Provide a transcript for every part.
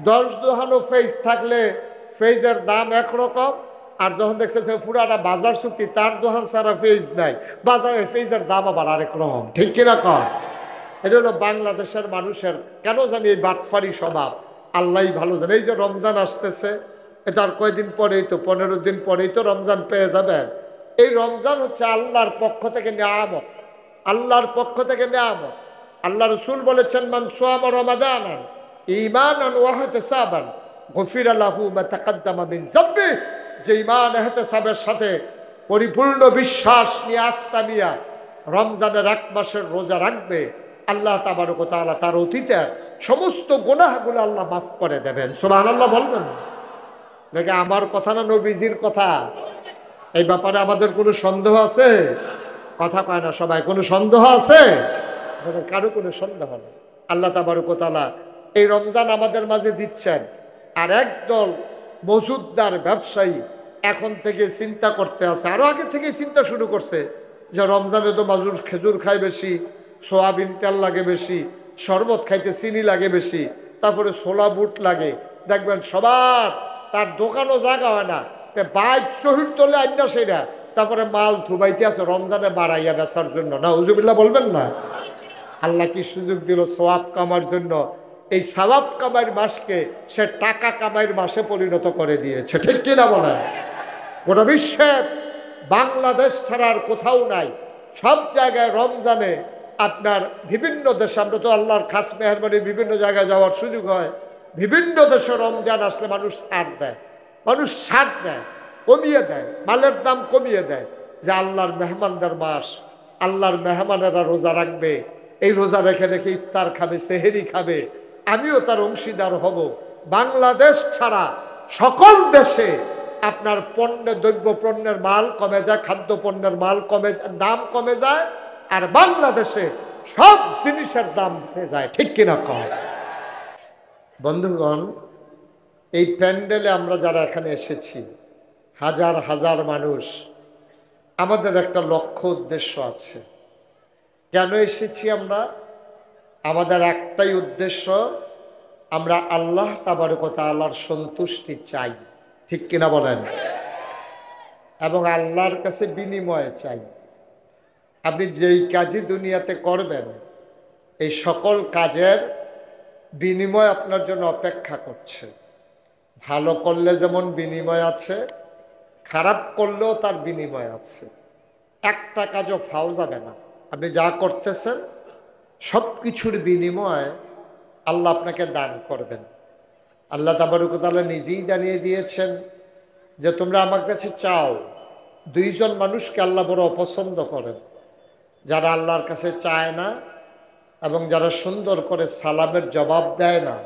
10 দোহানো ফেজ থাকলে ফেজের দাম একরকম, আর যখন দেখছে যে পুরাটা বাজার চুক্তি, তার দোহান ছাড়া ফেজ নাই, বাজারে ফেজের দাম আবার আরেক রকম, ঠিক কিনা কর? এটা হলো বাংলাদেশের মানুষের কেন জানি এই বাটফারি স্বভাব, আল্লাহ ভালো জানে। এই যে রমজান আসতেছে, এটা আর কয়দিন পরেই তো, 15 দিন পরেই তো রমজান পেয়ে যাবে। এই রমজান হচ্ছে আল্লাহর পক্ষ থেকে নিয়ামত, আল্লাহর পক্ষ থেকে নিয়ামত। আল্লাহ রসুল বলেছেন, মান সামা রমাদানান ঈমানান ওয়া ইহতিসাবান গফিরা লাহু মা তাকাদ্দামা মিন যামবি। যে ঈমান ইহতিসাবের সাথে পরিপূর্ণ বিশ্বাস নিয়ে, আস্থা নিয়ে রমজানের 1 মাসের রোজা রাখবে, আল্লাহ তাবারক ওয়া তাআলা তার অতীতের সমস্ত গুনাহগুলো আল্লাহ মাফ করে দেবেন। সুবহানাল্লাহ বলবেন? দেখে আমার কথা না নবীজির কথা? এই ব্যাপারে আমাদের কোনো সন্দেহ আছে? কথা কয় না সবাই, কোনো সন্দেহ আছে? কারো কোনো সন্দেহ নেই। আল্লাহ তাবারক ওয়া তাআলা এই রমজান আমাদের মাঝে দিচ্ছেন। আর একদল মজুদদার ব্যবসায়ী এখন থেকে চিন্তা করতে আছে, আরো আগে থেকে চিন্তা শুরু করছে যে রমজানে তো মানুষ খেজুর খায় বেশি, সোয়াবিন তেল লাগে বেশি, শরবত খাইতে চিনি লাগে বেশি, তারপরে ছোলা বুট লাগে। দেখবেন সবার তার দোকানও জায়গা হয় না, বাইক শহীদ তোলে আইনা সেটা, তারপরে মাল থুবাইতে আছে রমজানে বাড়াইয়া বেচার জন্য। না হুজুবিল্লাহ বলবেন না? আল্লাহ কি সুযোগ দিল সওয়াব কামার জন্য? এই সওয়াব কামাইয়ের মাসকে সে টাকা কামাইয়ের মাসে পরিণত করে দিয়েছে, ঠিক কিনা বলেন? গোটা বিশ্বে বাংলাদেশ ছাড়া আর কোথাও নাই। সব জায়গায় রমজানে আপনার বিভিন্ন দেশে, আমরা তো আল্লাহর খাস মেহরবানি বিভিন্ন জায়গায় যাওয়ার সুযোগ হয়, বিভিন্ন দেশে রমজান আসলে মানুষ ছাড় দেয়, মানুষ ছাড় দেয়, কমিয়ে দেয়, মালের দাম কমিয়ে দেয়, যে আল্লাহর মেহমানদের মাস, আল্লাহর মেহমানেরা রোজা রাখবে, এই রোজা রেখে রেখে ইফতার খাবে, সেহেরি খাবে, আমিও তার অংশীদার হব। বাংলাদেশ ছাড়া সকল দেশে আপনার দ্রব্য পণ্যের মাল কমে যায়, খাদ্য পণ্যের মাল কমে, দাম কমে যায়, আর বাংলাদেশে সব জিনিসের দাম বেড়ে যায়, ঠিক কিনা কম? বন্ধুগণ, এই প্যান্ডেলে আমরা যারা এখানে এসেছি, হাজার হাজার মানুষ, আমাদের একটা লক্ষ্য উদ্দেশ্য আছে। কেন এসেছি আমরা? আমাদের একটাই উদ্দেশ্য, আমরা আল্লাহ তাবারক ওয়া তাআলার সন্তুষ্টি চাই, ঠিক কিনা বলেন? এবং আল্লাহর কাছে বিনিময় চাই। আপনি যেই কাজই দুনিয়াতে করবেন, এই সকল কাজের বিনিময় আপনার জন্য অপেক্ষা করছে। ভালো করলে যেমন বিনিময় আছে, খারাপ করলেও তার বিনিময় আছে। একটা কাজও ফাও যাবে না। আপনি যা করতেছেন সব কিছুর বিনিময় আল্লাহ আপনাকে দান করবেন। আল্লাহ তাবারক ওয়া তাআলা নিজেই জানিয়ে দিয়েছেন যে তোমরা আমার কাছে চাও। 2 জন মানুষকে আল্লাহ বড় অপছন্দ করেন, যারা আল্লাহর কাছে চায় না এবং যারা সুন্দর করে সালামের জবাব দেয় না।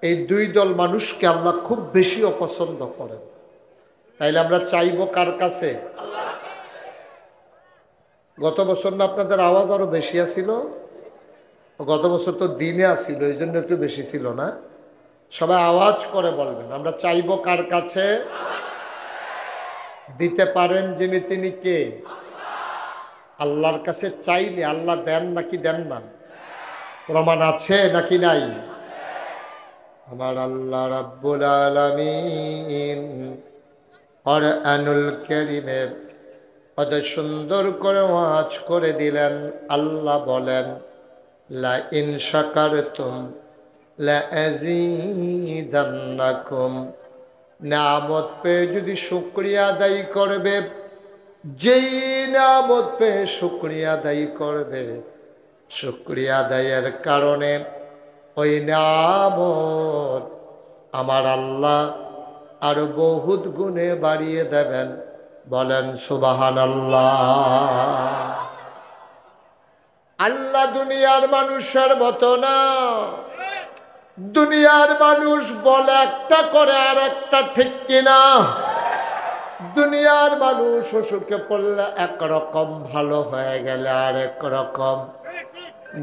এই 2 দল মানুষকে আল্লাহ খুব বেশি অপছন্দ করেন। তাইলে আমরা চাইবো কার কাছে? গত বছর না আপনাদের আওয়াজ আরো বেশি আসিল? গত বছর তো দিনে আসিল, এই জন্য একটু বেশি ছিল না? সবাই আওয়াজ করে বলবেন, আমরা চাইবো কার কাছে? দিতে পারেন যিনি, তিনি কে? আল্লাহর কাছে চাইলে আল্লাহ দেন নাকি দেন না? প্রমাণ আছে নাকি নাই? আমার আল্লাহ রাব্বুল আলামিন কুরআনুল কারীমে কত সুন্দর করে ওয়াজ করে দিলেন। আল্লাহ বলেন, লা ইন শাকারতুম লা আযীদান্নাকুম। নিয়ামত পেয়ে যদি শুকরিয়া আদায় করবে, যেই নিয়ামত পেয়ে শুকরিয়া আদায় করবে, শুকরিয়া আদায়ের কারণে ওই নিয়ামত আমার আল্লাহ আরো বহুত গুণে বাড়িয়ে দেবেন। বলেন সুবহানাল্লাহ। আল্লাহ দুনিয়ার মানুষের মতো না। দুনিয়ার মানুষ বলে একটা, করে আর একটা, ঠিক কিনা? দুনিয়ার মানুষ অসুখে পড়লে একরকম, ভালো হয়ে গেলে আর একরকম,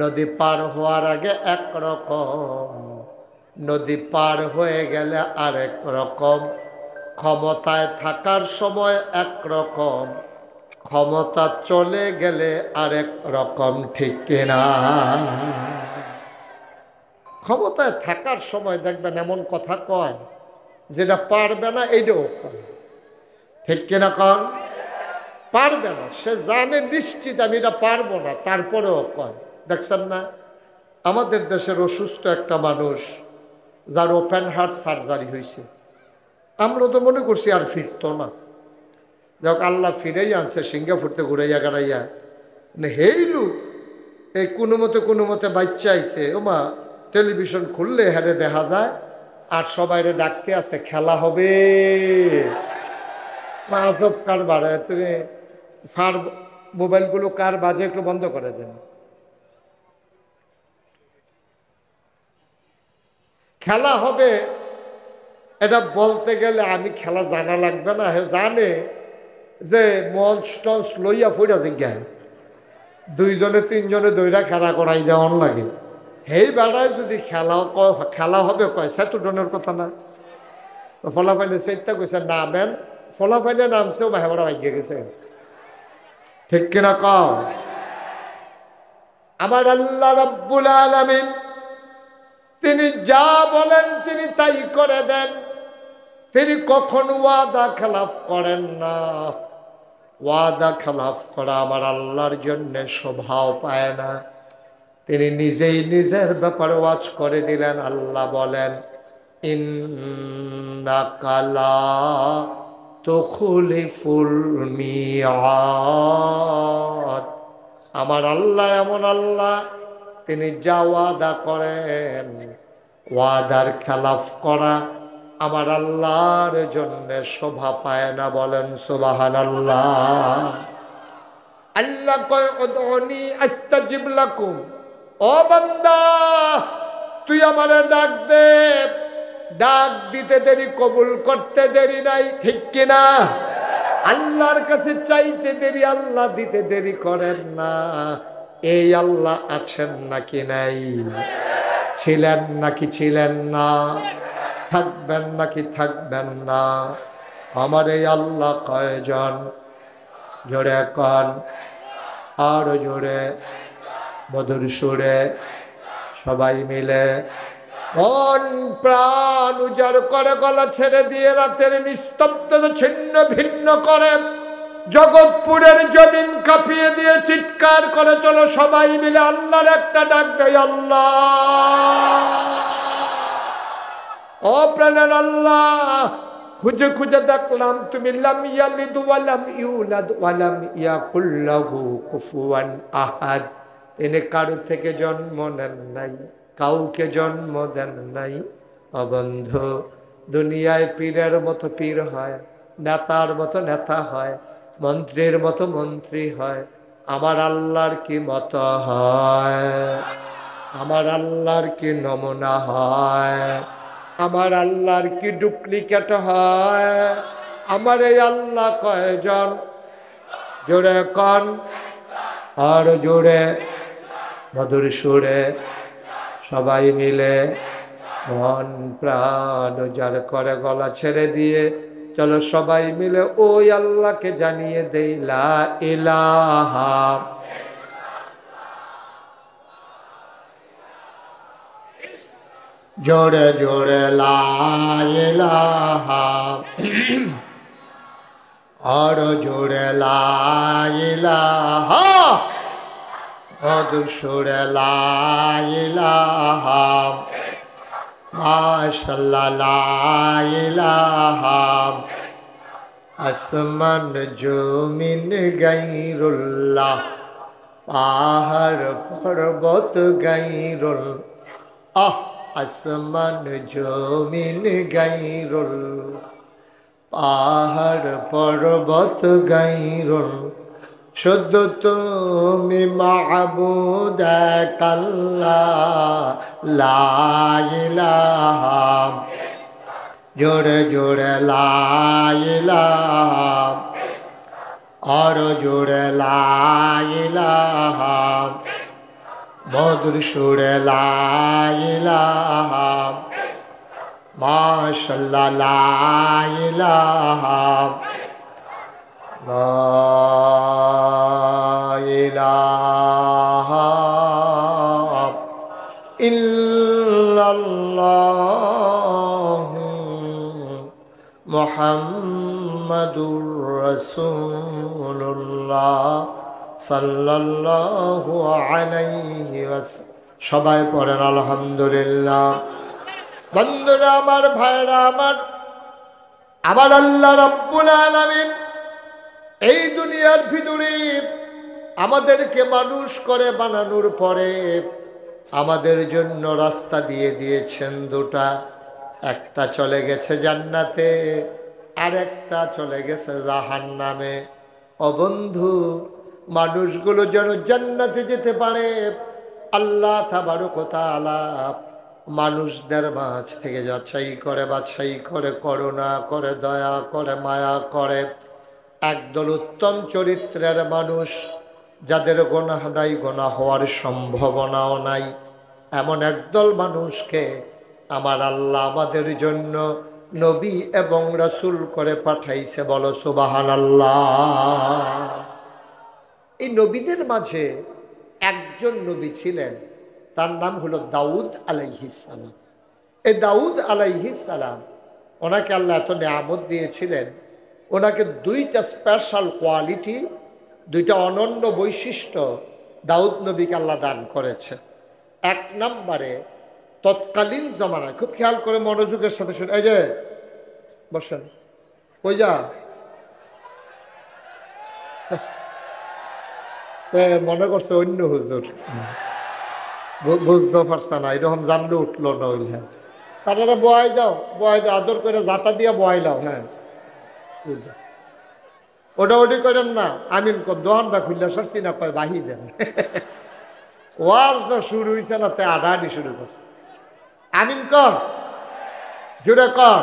নদী পার হওয়ার আগে একরকম, নদী পার হয়ে গেলে আরেক রকম, ক্ষমতায় থাকার সময় একরকম, ক্ষমতা চলে গেলে আরেক রকম, ঠিক কিনা? ক্ষমতায় থাকার সময় দেখবেন এমন কথা কয় যেটা পারবে না এইটাও কয়, ঠিক কিনা কন? পারবে না, সে জানে নিশ্চিত আমি এটা পারবো না, তারপরেও কয়। দেখছেন না আমাদের দেশের অসুস্থ একটা মানুষ যার ওপেন হার্ট সার্জারি হয়েছে, আমরা তো মনে করছি আর ফিরতো না, যাক আল্লাহ ফিরেই আনছে সিঙ্গাপুরতে ঘুরাইয়া গাড়াইয়া। হেইলু এই কোনো মতে বাচ্চা আইছে, ওমা টেলিভিশন খুললে হেরে দেখা যায় আর সবাইরে ডাকতে আছে খেলা হবে। আজব কারবার, তুমি ফার মোবাইলগুলো কার বাজে একটু বন্ধ করে দেন। খেলা হবে এটা বলতে গেলে আমি খেলা জানা লাগবে না, হে জানে যে মঞ্চ টঞ্চ লইয়া ফুরা জিজ্ঞায় দুইজনে তিনজনে দইরা খেলা করাই দেওয়ান লাগে। হেই বেড়ায় যদি খেলা হবে কয় সেতুডনের কথা না, তো ফলাফাইনে চেষ্টা করছে নামেন, ফলাফাইনে নামছেও বাহেবরা ভাগ্যে গেছে, ঠিক কিনা কও? আমার আল্লাহ রাব্বুল আলামিন তিনি যা বলেন তিনি তাই করে দেন, তিনি কখনো ওয়াদা খেলাফ করেন না। ওয়াদা খেলাফ করা আমার আল্লাহর জন্য শোভাও পায় না। তিনি নিজেই নিজের ব্যাপারে ওয়াজ করে দিলেন, আল্লাহ বলেন ইন্নাকা লা তুখলিফুল মিআদ। আমার আল্লাহ এমন আল্লাহ তিনি যা ওয়াদা করেন ওয়াদার খেলাফ করা আমার আল্লাহর জন্য শোভা পায় না। বলেন সুবহানাল্লাহ। আল্লাহ কয় উদউনি আস্তাজিব লাকুম, ও বান্দা তুই আমারে ডাক দে, ডাক দিতে দেরি কবুল করতে দেরি নাই, ঠিক কিনা? আল্লাহর কাছে চাইতে দেরি আল্লাহ দিতে দেরি করেন না। এই আল্লাহ আছেন নাকি নাই? ছিলেন নাকি ছিলেন না? থাকবেন নাকি থাকবেন না? আমার এই আল্লাহ কয়জন? জোরে কন, আর জোরে মধুর সুরে সবাই মিলে মন প্রাণ উজাড় করে গলা ছেড়ে দিয়ে রাতের নিস্তব্ধতা ছিন্ন ভিন্ন করে জগৎপুরের জমিন কাঁপিয়ে দিয়ে চিৎকার করে চলো সবাই মিলে আল্লাহর একটা ডাক দেয়, আল্লাহ। ও প্রাণের আল্লাহ, খুঁজে খুঁজে দেখলাম তুমি লাম ইয়ালিদ ওয়া লাম ইউলাদ ওয়া লাম ইয়াকুল লাহু কুফুয়ান আহাদ। তিনি কারো থেকে জন্ম নেন নাই, কাউকে জন্ম দেন নাই। ও বন্ধু, দুনিয়ায় পীরের মতো পীর হয়, নেতার মতো নেতা হয়, মন্ত্রীর মতো মন্ত্রী হয়, আমার আল্লাহর কি মতো হয়? আমার আল্লাহর কি নমুনা হয়? আমার আল্লাহর কি ডুপ্লিকেট হয়? আমার এই আল্লাহ কয়জন? জোরে কন, আর জোরে মধুর সুরে সবাই মিলে মন প্রাণ উজাড় করে গলা ছেড়ে দিয়ে চলো সবাই মিলে ওই আল্লাহকে জানিয়ে দেই লা ইলাহা। জোরে জোরে লা ইলাহা, আর জোরে লা ইলাহা, মধুর সুরে লা ইলাহা, মাশাআল্লাহ লা ইলাহা। আসমান জমিন গায়রুল্লাহ, পাহাড় পর্বত গায়রুল, আসমান জমিন গায়রুল, পাহাড় পর্বত গায়রুল, শুদ্ধ তুমি মাবুদ এক আল্লাহ লা ইলাহা। জোরে জোরে লা ইলাহা, আর জোরে লা ইলাহা, মধুর সুরে লা ইলাহা, মাশাআল্লাহ লা ইলাহা, লা ইলাহা ইল্লাল্লাহ। মুহাম্মাদুর রাসূলুল্লাহ সাল্লাল্লাহু আলাইহি ওয়াসাল্লাম। সবাই পড়েন আলহামদুলিল্লাহ। বন্ধুরা আমার, ভাইরা আমার, আমার আল্লাহ রাব্বুল আলামিন এই দুনিয়ার ভিতরে আমাদেরকে মানুষ করে বানানোর পরে আমাদের জন্য রাস্তা দিয়ে দিয়েছেন দুটা। একটা চলে গেছে জান্নাতে, আর একটা চলে গেছে জাহান্নামে। ও বন্ধু, মানুষগুলো যেন জান্নাতে যেতে পারে, আল্লাহ তাবারক ওয়া তাআলা মানুষদের মাঝ থেকে যাচাই করে, বাছাই করে, করুণা করে, দয়া করে, মায়া করে একদল উত্তম চরিত্রের মানুষ, যাদের গুনাহ নাই, গুনাহ হওয়ার সম্ভাবনাও নাই, এমন একদল মানুষকে আমার আল্লাহ আমাদের জন্য নবী এবং রাসূল করে পাঠাইছে। বলো সুবহানাল্লাহ। এই নবীদের মাঝে একজন নবী ছিলেন, তার নাম হলো দাউদ আলাইহিস সালাম। এই দাউদ আলাইহিস সালাম, ওনাকে আল্লাহ এত নিয়ামত দিয়েছিলেন, ওনাকে দুইটা স্পেশাল কোয়ালিটি, দুইটা অনন্য বৈশিষ্ট্য দাউদ নবীকে আল্লাহ দান করেছেন। এক নম্বরে, তৎকালীন জমানায়, খুব খেয়াল করে মনোযোগের সাথে শুনে, এই যে বসেন, ওই যা মনে করছে অন্য হুজুর, বুঝতে পারছে না, এরকম জানলে উঠলো না। ওই হ্যাঁ, তারা বয় দাও, বয় দাও, আদর করে জাতা দিয়া বয় দাও। হ্যাঁ, ওটা ওটি করেন না, আমিন কর, দোহানটা খুললে সরছি না, কয় বাহি দেন। ওয়াজটা শুরু হয়েছে না, তে আডাআডি শুরু করছে। আমিন কর, জোরে কর।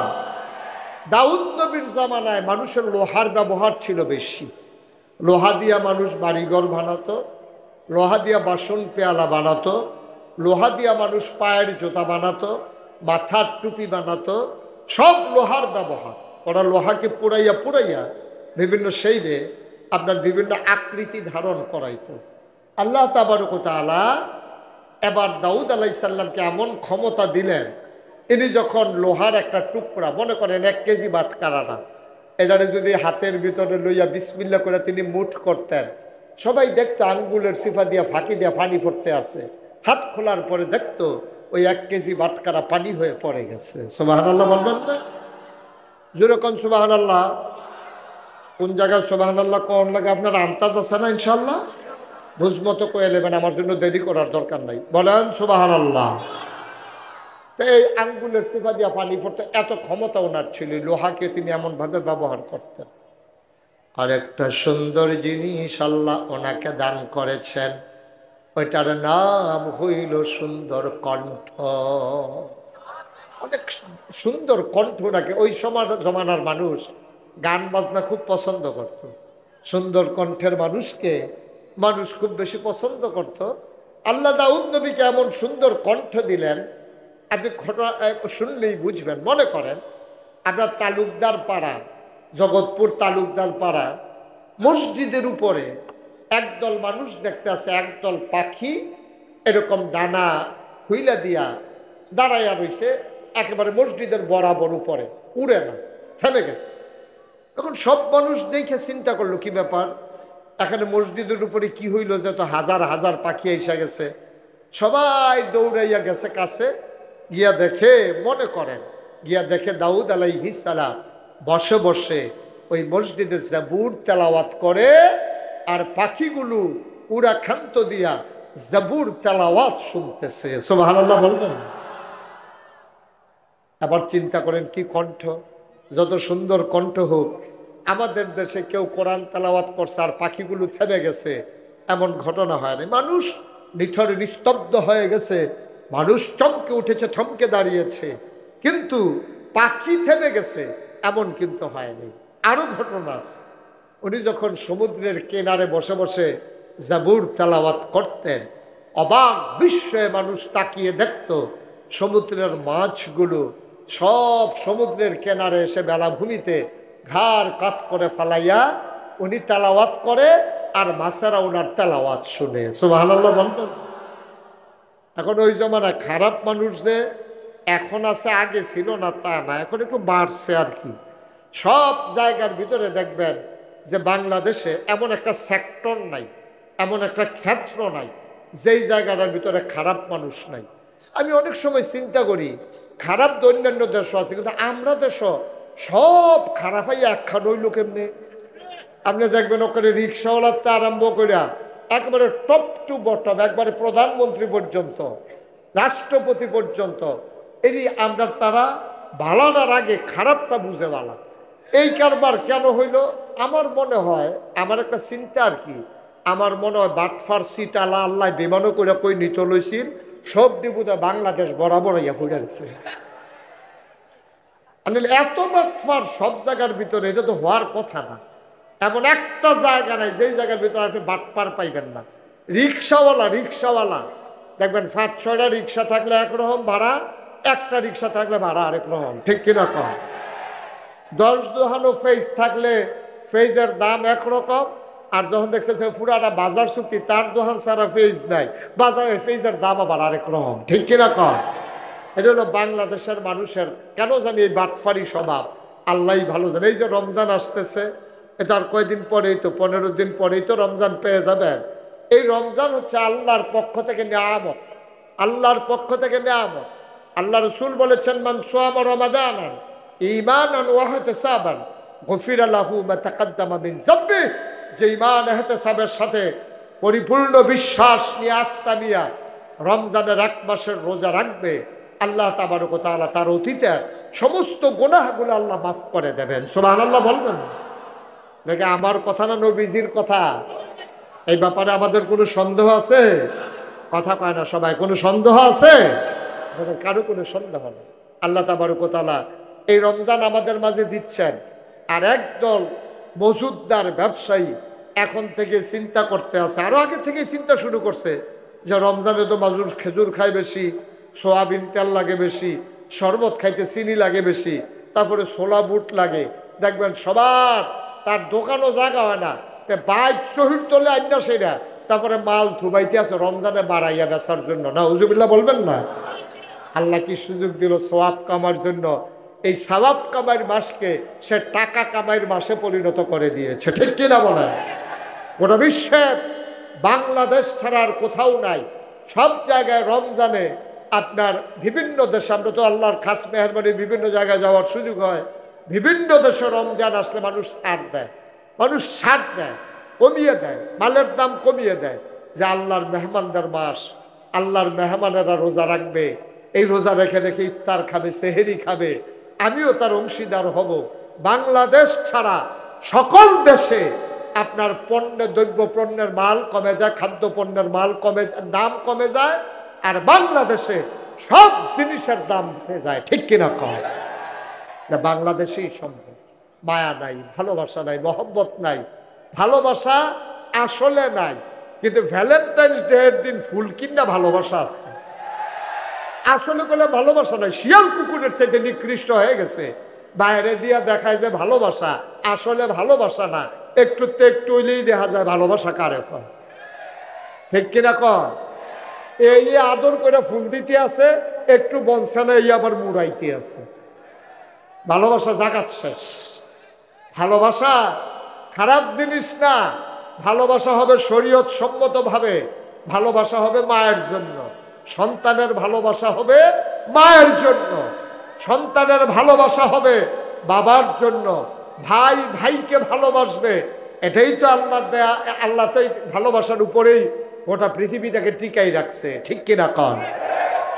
দাউদ নবীর জামানায় মানুষের লোহার ব্যবহার ছিল বেশি। লোহা দিয়া মানুষ বাড়িঘর বানাতো, লোহা দিয়া বাসন পেয়ালা বানাতো, লোহা দিয়া মানুষ পায়ের জুতা বানাতো, মাথার টুপি বানাতো, সব লোহার ব্যবহার। ওরা লোহাকে পুড়াইয়া পুড়াইয়া বিভিন্ন শেইবে আপনার বিভিন্ন আকৃতি ধারণ করাইতো। আল্লাহ তাবারক ওয়া তাআলা এবার দাউদ আলাইহিস সালামকে এমন ক্ষমতা দিলেন, ইনি যখন লোহার একটা টুকরা, মনে করেন 1 কেজি বাটকারাটা, এটারে যদি হাতের ভিতরে লইয়া বিসমিল্লাহ করে তিনি মুঠ করতেন, সবাই দেখতো আঙ্গুলের সিফা দিয়া ফাঁকি দিয়া পানি পড়তে আছে। হাত খোলার পরে দেখতো ওই 1 কেজি বাটকারা পানি হয়ে পড়ে গেছে। সুবহানাল্লাহ বলবেন না? জোরে কোন সুবহানাল্লাহ। কোন জায়গায় সুবহানাল্লাহ কোন লাগে আপনার আন্তাজ আছে না? ইনশাল্লাহ বুঝমতো কয়ে নেবেন, আমার জন্য দেরি করার দরকার নাই। বলেন সুবহানাল্লাহ। তো এই আঙ্গুলের সিফা দিয়া পানি পড়তে এত ক্ষমতা ওনার ছিল, লোহাকে তিনি এমনভাবে ব্যবহার করতেন। আর একটা সুন্দর জিনিস আল্লাহ ওনাকে দান করেছেন, ওইটার নাম হইল সুন্দর কণ্ঠ। অনেক সুন্দর কণ্ঠ ওনাকে। ওই জমানার মানুষ গান বাজনা খুব পছন্দ করত, সুন্দর কণ্ঠের মানুষকে মানুষ খুব বেশি পছন্দ করত। আল্লাহ দাউদ নবীকে এমন সুন্দর কণ্ঠ দিলেন, আপনি ঘটনা শুনলেই বুঝবেন। মনে করেন আপনার তালুকদার পাড়া, জগৎপুর তালুকদার পাড়া মসজিদের উপরে একদল মানুষ দেখতে আছে, একদল পাখি এরকম ডানা খুইলা দিয়া দাঁড়াইয়া রয়েছে একেবারে মসজিদের বরাবর উপরে, উড়ে না, থেমে গেছে। তখন সব মানুষ দেখে চিন্তা করলো কি ব্যাপার, এখানে মসজিদের উপরে কি হইল যে তো হাজার হাজার পাখি এসে গেছে। সবাই দৌড়াইয়া গেছে কাছে, গিয়া দেখে, মনে করেন গিয়া দেখে দাউদ আলাইহিস সালাম বসে বসে ওই মসজিদে জাবুর তেলাওয়াত করে, আর পাখিগুলো উড়া খান্ত দিয়া জাবুর তেলাওয়াত শুনতেছে। সুবহানাল্লাহ বলবেন। আবার চিন্তা করেন কি কণ্ঠ, যত সুন্দর কণ্ঠ হোক, আমাদের দেশে কেউ কোরআন তেলাওয়াত করছে আর পাখিগুলো থেমে গেছে, এমন ঘটনা হয়নি। মানুষ নিথর নিস্তব্ধ হয়ে গেছে, মানুষ চমকে উঠেছে, থমকে দাঁড়িয়েছে, কিন্তু পাখি থেমে গেছে এমন কিন্তু হয়নি। আরো ঘটনা আছে, উনি যখন সমুদ্রের কিনারে বসে বসে জাবুর তেলাওয়াত করতেন, অবাক বিস্ময়ে মানুষ তাকিয়ে দেখত সমুদ্রের মাছগুলো সব সমুদ্রের কিনারে এসে বেলাভূমিতে ঘাড় কাত করে ফালাইয়া উনি তেলাওয়াত করে, আর মাছেরা ওনার তেলাওয়াত শুনে। সুবহানাল্লাহ বলতেন। এখন ওই জমানায় খারাপ মানুষ যে এখন আছে, আগে ছিল না তা না, এখন একটু বাড়ছে আর কি। সব জায়গার ভিতরে দেখবেন যে বাংলাদেশে এমন একটা সেক্টর নাই, এমন একটা ক্ষেত্র নাই যেই জায়গাটার ভিতরে খারাপ মানুষ নাই। আমি অনেক সময় চিন্তা করি খারাপ তো অন্যান্য দেশও আছে, কিন্তু আমরা দেশও সব খারাপ হইয়া একখান হইল কেমনে। আপনি দেখবেন ওখানে রিক্সাওয়ালাতে আরম্ভ করিয়া একবারে টপ টু বটম, একবারে প্রধানমন্ত্রী পর্যন্ত, রাষ্ট্রপতি পর্যন্ত, এই আমরা তারা ভালাটার আগে খারাপটা বুঝে ভালা। এই কারবার কেন হইল? আমার মনে হয়, আমার একটা চিন্তা আর কি, আমার মনে হয় বাটফার সিট আলা আল্লাহ বিমানও করে কই নিত লইছিল, সব ডিবুদা বাংলাদেশ বরাবর ইয়া ফুটে গেছে। এত বাটফার সব জায়গার ভিতরে, এটা তো হওয়ার কথা না। এমন একটা জায়গা নাই যেই জায়গার ভিতরে আপনি বাটপার পাইবেন না। রিক্সাওয়ালা দেখবেন 5-6টা রিক্সা থাকলে একরকম ভাড়া, একটা রিক্সা থাকলে ভাড়া আরেক রকম, ঠিক কিনা কম? 10 দোহানো ফেজ থাকলে ফেজের দাম একরকম, আর যখন দেখছেন পুরাটা বাজার চুক্তি, তার দোহান ছাড়া ফেজ নাই, বাজারে ফেজের দাম আবার আরেক রকম, ঠিক কিনা কম? এটা হলো বাংলাদেশের মানুষের কেন জানি এই বাটফারি স্বভাব, আল্লাহ ভালো জানে। এই যে রমজান আসতেছে, এটার কয়দিন পরেই তো, 15 দিন পরেই তো রমজান পেয়ে যাবে। এই রমজান হচ্ছে আল্লাহর পক্ষ থেকে নিয়ামত, আল্লাহর পক্ষ থেকে নিয়ামত। আল্লাহ রসুল বলেছেন, মান সামা রমাদানান ঈমানান ওয়া ইহতিসাবান গুফিরা লাহু মা তাকাদ্দামা মিন যামবি। যে ঈমান ইহতিসাবের সাথে পরিপূর্ণ বিশ্বাস নিয়ে, আস্থা নিয়ে রমজানের 1 মাসের রোজা রাখবে, আল্লাহ তাবারক ওয়া তাআলা তার অতীতের সমস্ত গুনাহগুলো আল্লাহ মাফ করে দেবেন। সুবহানাল্লাহ বলবেন নাকি? আমার কথা না নবীজির কথা? এই ব্যাপারে আমাদের কোনো সন্দেহ আছে? কথা কয় না সবাই, কোনো সন্দেহ আছে? কারো কোনো সন্দেহ নেই। আল্লাহ তাবারক ওয়া তাআলা এই রমজান আমাদের মাঝে দিচ্ছেন। আর একদল মজুদদার ব্যবসায়ী এখন থেকে চিন্তা করতে আছে, আরো আগে থেকে চিন্তা শুরু করছে যে রমজানে তো মানুষ খেজুর খায় বেশি, সোয়াবিন তেল লাগে বেশি, শরবত খাইতে চিনি লাগে বেশি, তারপরে ছোলা বুট লাগে। দেখবেন সবার তার দোকানও জায়গা হয় না, বাইক শহীদ তোলে আইনা সেটা, তারপরে মাল থুবাইতে আছে রমজানে বাড়াইয়া বেচার জন্য। না উজুবিল্লাহ বলবেন না? আল্লাহ কি সুযোগ দিল সওয়াব কামার জন্য? এই সওয়াব কামাইয়ের মাসকে সে টাকা কামাইয়ের মাসে পরিণত করে দিয়েছে, ঠিক কিনা বলেন? গোটা বিশ্বে বাংলাদেশ ছাড়া আর কোথাও নাই। সব জায়গায় রমজানে আপনার বিভিন্ন দেশে, আমরা তো আল্লাহর খাস মেহরবানি বিভিন্ন জায়গায় যাওয়ার সুযোগ হয়, বিভিন্ন দেশে রমজান আসলে মানুষ ছাড় দেয়, কমিয়ে দেয়, মালের দাম কমিয়ে দেয়, যে আল্লাহর মেহমানদের মাস, আল্লাহর মেহমানেরা রোজা রাখবে, এই রোজা রেখে রেখে ইফতার খাবে, সেহেরি খাবে, আমিও তার অংশীদার হব। বাংলাদেশ ছাড়া সকল দেশে আপনার দ্রব্য পণ্যের মাল কমে যায়, খাদ্য পণ্যের মাল কমে যায়, দাম কমে যায়, আর বাংলাদেশে সব জিনিসের দাম বেড়ে যায়, ঠিক কিনা কম? বাংলাদেশেই সম্ভব। মায়া নাই, ভালোবাসা নাই, মহব্বত নাই, ভালোবাসা আসলে নাই। কিন্তু ভ্যালেন্টাইন্স ডে এর দিন ফুল কিনা ভালোবাসা আছে, আসলে কোনো ভালোবাসা নাই। শিয়াল কুকুরের থেকে নিকৃষ্ট হয়ে গেছে, বাইরে দিয়া দেখায় যে ভালোবাসা, আসলে ভালোবাসা না। একটু হইলেই দেখা যায় ভালোবাসা কারে কয়, ঠিক কিনা কয়? এই আদর করে ফুল দিতে আছে, একটু বলছে না, এই আবার মুড়াইতে আছে। ভালোবাসা জাগাত শেষ। ভালোবাসা খারাপ জিনিস না, ভালোবাসা হবে শরীয়ত সম্মত ভাবে, ভালোবাসা হবে মায়ের জন্য, সন্তানের ভালোবাসা হবে মায়ের জন্য, সন্তানের ভালোবাসা হবে বাবার জন্য, ভাই ভাইকে ভালোবাসবে। এটাই তো আল্লাহ দেয়া। আল্লাহ তো এই ভালোবাসার উপরেই গোটা পৃথিবীটাকে টিকাই রাখছে, ঠিক কিনা কন?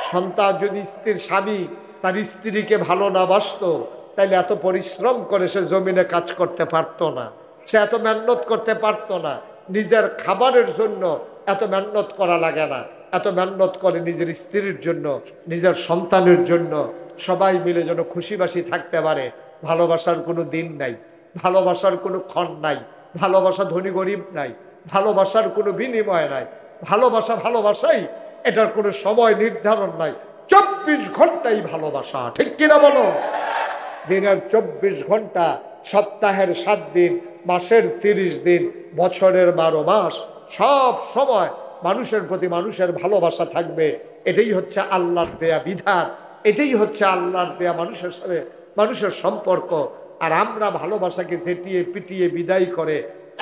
সন্তান যদি স্বামী তার স্ত্রীকে ভালো না বাসতো, তাইলে এত পরিশ্রম করে সে জমিনে কাজ করতে পারতো না, সে এত মেহনত করতে পারতো না। নিজের খাবারের জন্য এত মেহনত করা লাগে না, এত মেহনত করে নিজের স্ত্রীর জন্য, নিজের সন্তানের জন্য, সবাই মিলে যেন খুশিবাসি থাকতে পারে। ভালোবাসার কোনো দিন নাই, ভালোবাসার কোনো ক্ষণ নাই, ভালোবাসা ধনী গরিব নাই, ভালোবাসার কোনো বিনিময় নাই। ভালোবাসা ভালোবাসাই, এটার কোনো সময় নির্ধারণ নাই, 24 ঘন্টাই ভালোবাসা, ঠিক কিনা বলো? দিনের 24 ঘন্টা, সপ্তাহের 7 দিন, মাসের 30 দিন, বছরের 12 মাস, সব সময় মানুষের প্রতি মানুষের ভালোবাসা থাকবে। এটাই হচ্ছে আল্লাহর দেয়া বিধান, এটাই হচ্ছে আল্লাহর দেয়া মানুষের সাথে মানুষের সম্পর্ক। আর আমরা ভালোবাসাকে ঝেঁটিয়ে পিটিয়ে বিদায় করে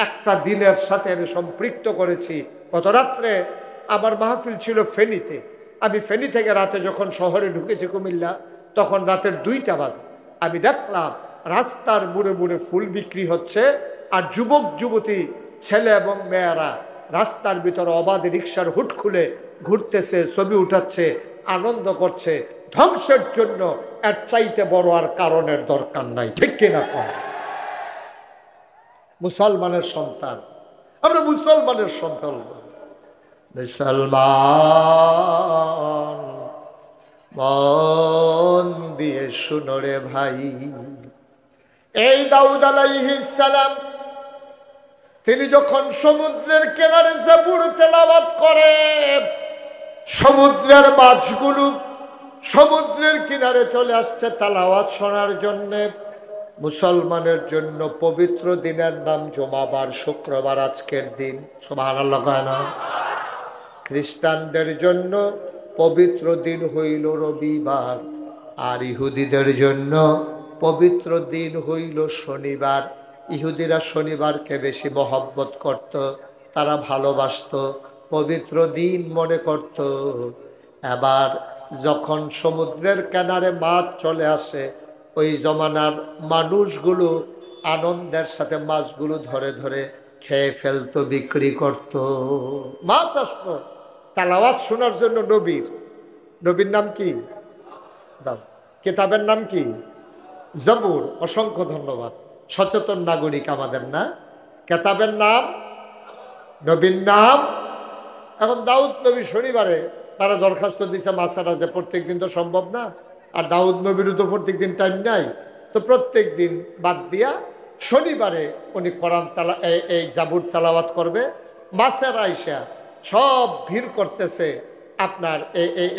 একটা দিনের সাথে আমি সম্পৃক্ত করেছি। গত রাত্রে আমার মাহফিল ছিল ফেনীতে। আমি ফেনী থেকে রাতে যখন শহরে ঢুকেছি কুমিল্লা, তখন রাতের 2টা বাজে। আমি দেখলাম রাস্তার মুড়ে মুড়ে ফুল বিক্রি হচ্ছে, আর যুবক যুবতী ছেলে এবং মেয়েরা রাস্তার ভিতরে অবাধে রিক্সার হুট খুলে ঘুরতেছে, ছবি উঠাচ্ছে, আনন্দ করছে। ধ্বংসের জন্য এর চাইতে বড় আর কারণের দরকার নাই, ঠিক কিনা কর? মুসলমানের সন্তান আমরা, মুসলমানের সন্তান। মুসলমান মন দিয়ে শুনো রে ভাই, এই দাউদ আলাইহিস সালাম তিনি যখন সমুদ্রের কিনারে জাবুর তেলাওয়াত করে, সমুদ্রের মাছগুলো সমুদ্রের কিনারে চলে আসছে তেলাওয়াত শোনার জন্যে। মুসলমানের জন্য পবিত্র দিনের নাম জুমাবার, শুক্রবার আজকের দিন, সুবহানাল্লাহ কয় না? খ্রিস্টানদের জন্য পবিত্র দিন হইল রবিবার, আর ইহুদিদের জন্য পবিত্র দিন হইল শনিবার। ইহুদিরা শনিবারকে বেশি মহব্বত করত, তারা ভালোবাসত, পবিত্র দিন মনে করত। এবার যখন সমুদ্রের কিনারে মাছ চলে আসে, ওই জমানার মানুষগুলো আনন্দের সাথে মাছগুলো ধরে ধরে খেয়ে ফেলতো, বিক্রি করত। মাছ আসতো তেলাওয়াত শোনার জন্য। নবীর নাম কি? কিতাবের নাম কি? জাবুর। অসংখ্য ধন্যবাদ, সচেতন নাগরিক আমাদের না? কিতাবের নাম, নবীর নাম। এখন দাউদ নবী শনিবারে তারা দরখাস্ত দিছে মাসারা, যে প্রত্যেক দিন তো সম্ভব না, আর দাউদ নবীরও তো প্রত্যেক দিন টাইম নাই, তো প্রত্যেক দিন বাদ দিয়া শনিবারে উনি কোরআন এই জাবুর তেলাওয়াত করবে। মাছের আইসা সব ভিড় করতেছে আপনার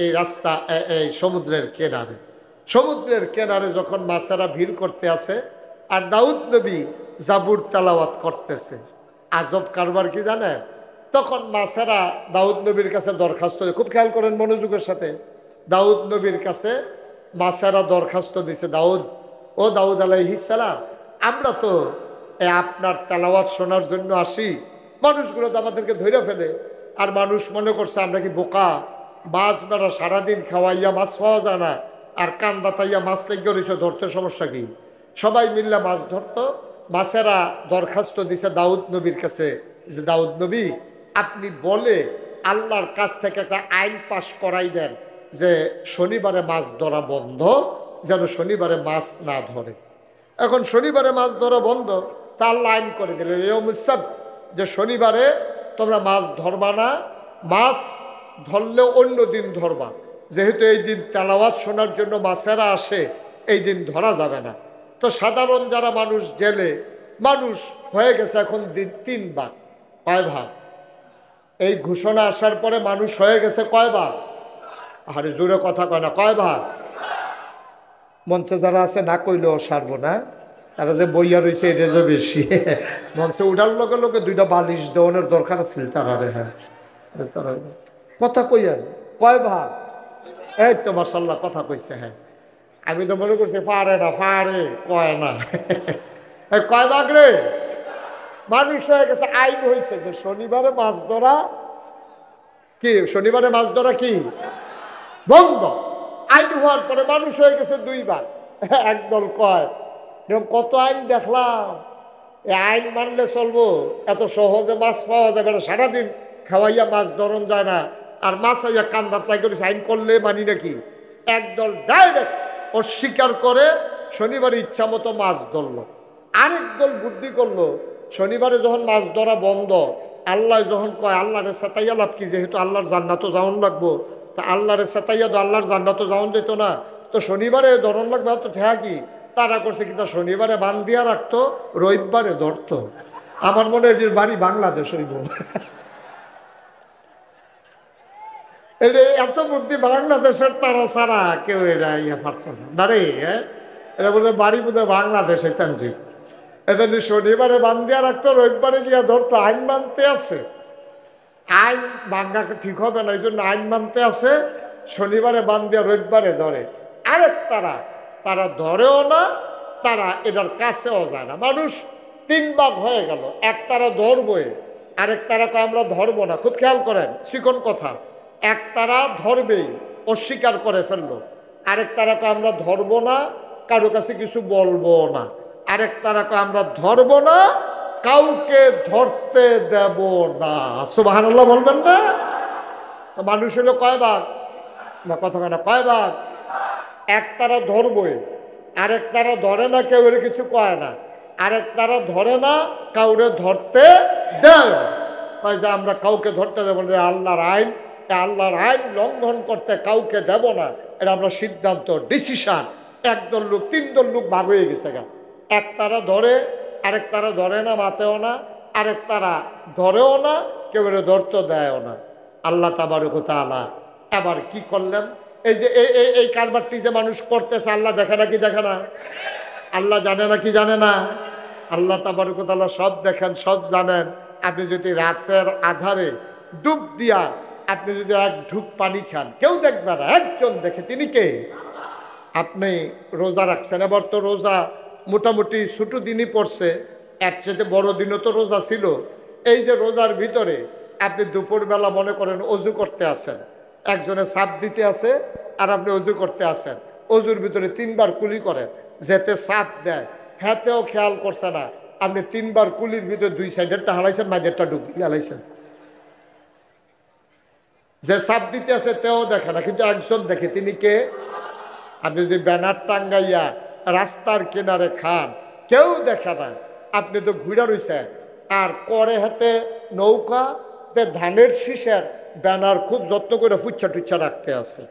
এই রাস্তা, এই সমুদ্রের কিনারে। সমুদ্রের কিনারে যখন মাছেরা ভিড় করতে আসে, আর দাউদ নবী জাবুর তেলাওয়াত করতেছে, আজব কারবার কি জানেন? তখন মাছেরা দাউদ নবীর কাছে দরখাস্ত, খুব খেয়াল করেন মনোযোগের সাথে, দাউদ নবীর কাছে মাছেরা দরখাস্ত দিছে, ও দাউদ আলাইহিস সালাম, আমরা তো আপনার তেলাওয়াত শোনার জন্য আসি, মানুষগুলো তো আমাদেরকে ধরে ফেলে, আর মানুষ মনে করছে আমরা কি বোকা? মাছ বেড়া সারাদিন খাওয়াইয়া মাছ পাওয়া যায় না, আর কান্দা তাইয়া মাছ লেগে রয়েছে, ধরতে সমস্যা কি? সবাই মিললে মাছ ধরতো। মাছেরা দরখাস্ত দিছে দাউদ নবীর কাছে, যে দাউদ নবী আপনি বলে আল্লাহর কাছ থেকে একটা আইন পাশ করাই দেন, যে শনিবারে মাছ ধরা বন্ধ, যেন শনিবারে মাছ না ধরে। এখন শনিবারে মাছ ধরা বন্ধ, তা আল্লাহ আইন করে দিলেন ইয়ৌমুস-সাbt, যে শনিবারে তোমরা মাছ ধরবা না, মাছ ধরলেও অন্য দিন ধরবা, যেহেতু এই দিন তেলাওয়াত শোনার জন্য মাছেরা আসে, এই দিন ধরা যাবে না। তো সাধারণ যারা মানুষ, জেলে মানুষ হয়ে গেছে এখন দিন 3 ভাগ, কয় ভাগ? এই ঘোষণা আসার পরে মানুষ হয়ে গেছে কয় ভাগ? আরে জোরে কথা কয় না, কয় ভাগ? মঞ্চে যারা আছে না কইলেও সারবো না, তারা যে বইয়া রয়েছে এটা যে বেশি। মঞ্চে উঠার লগে লগে 2টা বালিশ দেওয়ানোর দরকার আছে তারা। হ্যাঁ, কথা কইয়ান, কয় ভাগ? এই তো মাশাআল্লাহ কথা কইছে। হ্যাঁ, আমি তো মনে করছি পারে না, পারে কয় না। কয় ভাগ রে? মানুষ হয়ে গেছে, আইন হয়েছে যে শনিবারে মাছ ধরা কি, শনিবারে মাছ ধরা কি বন্ধ। আইন হওয়ার পরে মানুষ হয়ে গেছে 2 ভাগ। একদল কয় কত আইন দেখলাম, এই আইন মানলে চলবো, এত সহজে মাছ পাওয়া যাবে না, সারাদিন খাওয়াইয়া মাছ ধরন যায় না, আর মাছ আইয়া কান্দাত লাগে, আইন করলে মানি নাকি? একদল ডাইরেক্ট অস্বীকার করে শনিবারে ইচ্ছা মতো মাছ ধরলো। আরেক দল বুদ্ধি করলো, শনিবারে যখন মাছ ধরা বন্ধ, আল্লাহ যখন কয় আল্লাহরে সাতাইয়া লাভ কি, যেহেতু আল্লাহর জান্নাতও যাওয়ান লাগবো, তা আল্লাহরে সাতাইয়া তো আল্লাহর জান্নাতও যাওয়ান যেত না, তো শনিবারে ধরন লাগবে, তো ঠেয়া কি তারা করছে কিন্তু শনিবারে বান দিয়া রাখতো, রবিবারে ধরতো। আমার মনে হয় এটির বাড়ি বাংলাদেশ হইব। এত বুদ্ধি বাংলাদেশের তারা ছাড়া কেউ এটা ইয়ে পারত না রে। এটা বলতে বাড়ি বোধ বাংলাদেশে তান্ত্রিক, এটা শনিবারে বান দিয়া রাখতো, রবিবারে গিয়া ধরতো। আইন মানতে আছে, আইন ভাঙ্গা ঠিক হবে না, এই জন্য আইন মানতে আছে, শনিবারে বান দিয়া রবিবারে ধরে। আরেক তারা ধরেও না, তারা এটার কাছেও যায় না। মানুষ তিন ভাগ হয়ে গেল, এক তারা ধরবে, আরেক তারা আমরা ধরবো না। খুব খেয়াল করেন, চিকন কথা। এক তারা ধরবেই, অস্বীকার করে ফেললো। আরেক তারা আমরা ধরবো না, কারো কাছে কিছু বলবো না। আরেক তারা আমরা ধরবো না, কাউকে ধরতে দেব না। সুবহানাল্লাহ বলবেন না? মানুষ হলো কয় ভাগ? না কথা কেনা, কয় ভাগ? এক তারা ধরবে, আরেক তারা ধরে না, কেউ কিছু কয় না। আরেক তারা ধরে না, কাউরে ধরতে দেয়। কয় যে আমরা কাউকে ধরতে দেবো না, আল্লাহর আইন, আল্লাহর আইন লঙ্ঘন করতে কাউকে দেব না। এটা আমরা সিদ্ধান্ত, ডিসিশন। একদল লোক, তিন দল লোক ভাগ হয়ে গেছে গা। এক তারা ধরে, আরেক তারা ধরে না, মাতেও না। আরেক তারা ধরেও না, কেউ ধরতে দেয়ও না। আল্লাহ তাবারক ওয়া তাআলা এবার কি করলেন? এই যে এই কারবারটি যে মানুষ করতেছে, আল্লাহ দেখে না কি দেখে না? আল্লাহ জানে না কি জানে না? আল্লাহ তাবারক ওয়া তাআলা সব দেখেন, সব জানেন। আপনি যদি রাতের আধারে ডুব দিয়া আপনি যদি এক ঢুক পানি খান, কেউ দেখবে না, একজন দেখে। তিনি কে? আপনি রোজা রাখছেন, এবার তো রোজা মোটামুটি ছোটো দিনই পড়ছে, এর চেয়ে বড় দিনও তো রোজা ছিল। এই যে রোজার ভিতরে আপনি দুপুরবেলা মনে করেন অজু করতে আসেন, একজনে সাপ দিতে আছে আর আপনি অজু করতে আসেন। অজুর ভিতরে তিনবার কুলি করেন, যেতে সাপ দেয় হাতেও খেয়াল করছে না। আপনি তিনবার কুলির ভিতরে দুই সাইডেরটা হালাইছেন, মাঝেরটা ঢুকিয়ে হালাইছেন। যে সাপ দিতে আছে তেও দেখে না, কিন্তু একজন দেখে। তিনি কে? আপনি যদি ব্যানার টাঙ্গাইয়া রাস্তার কিনারে খান, কেউ দেখে না, আপনি তো ঘুরে রয়েছেন। আর করে হাতে নৌকা ধানের শীষের ব্যানার খুব যত্ন করে ফুচ্ছা টুচ্ছা রাখতে আছে।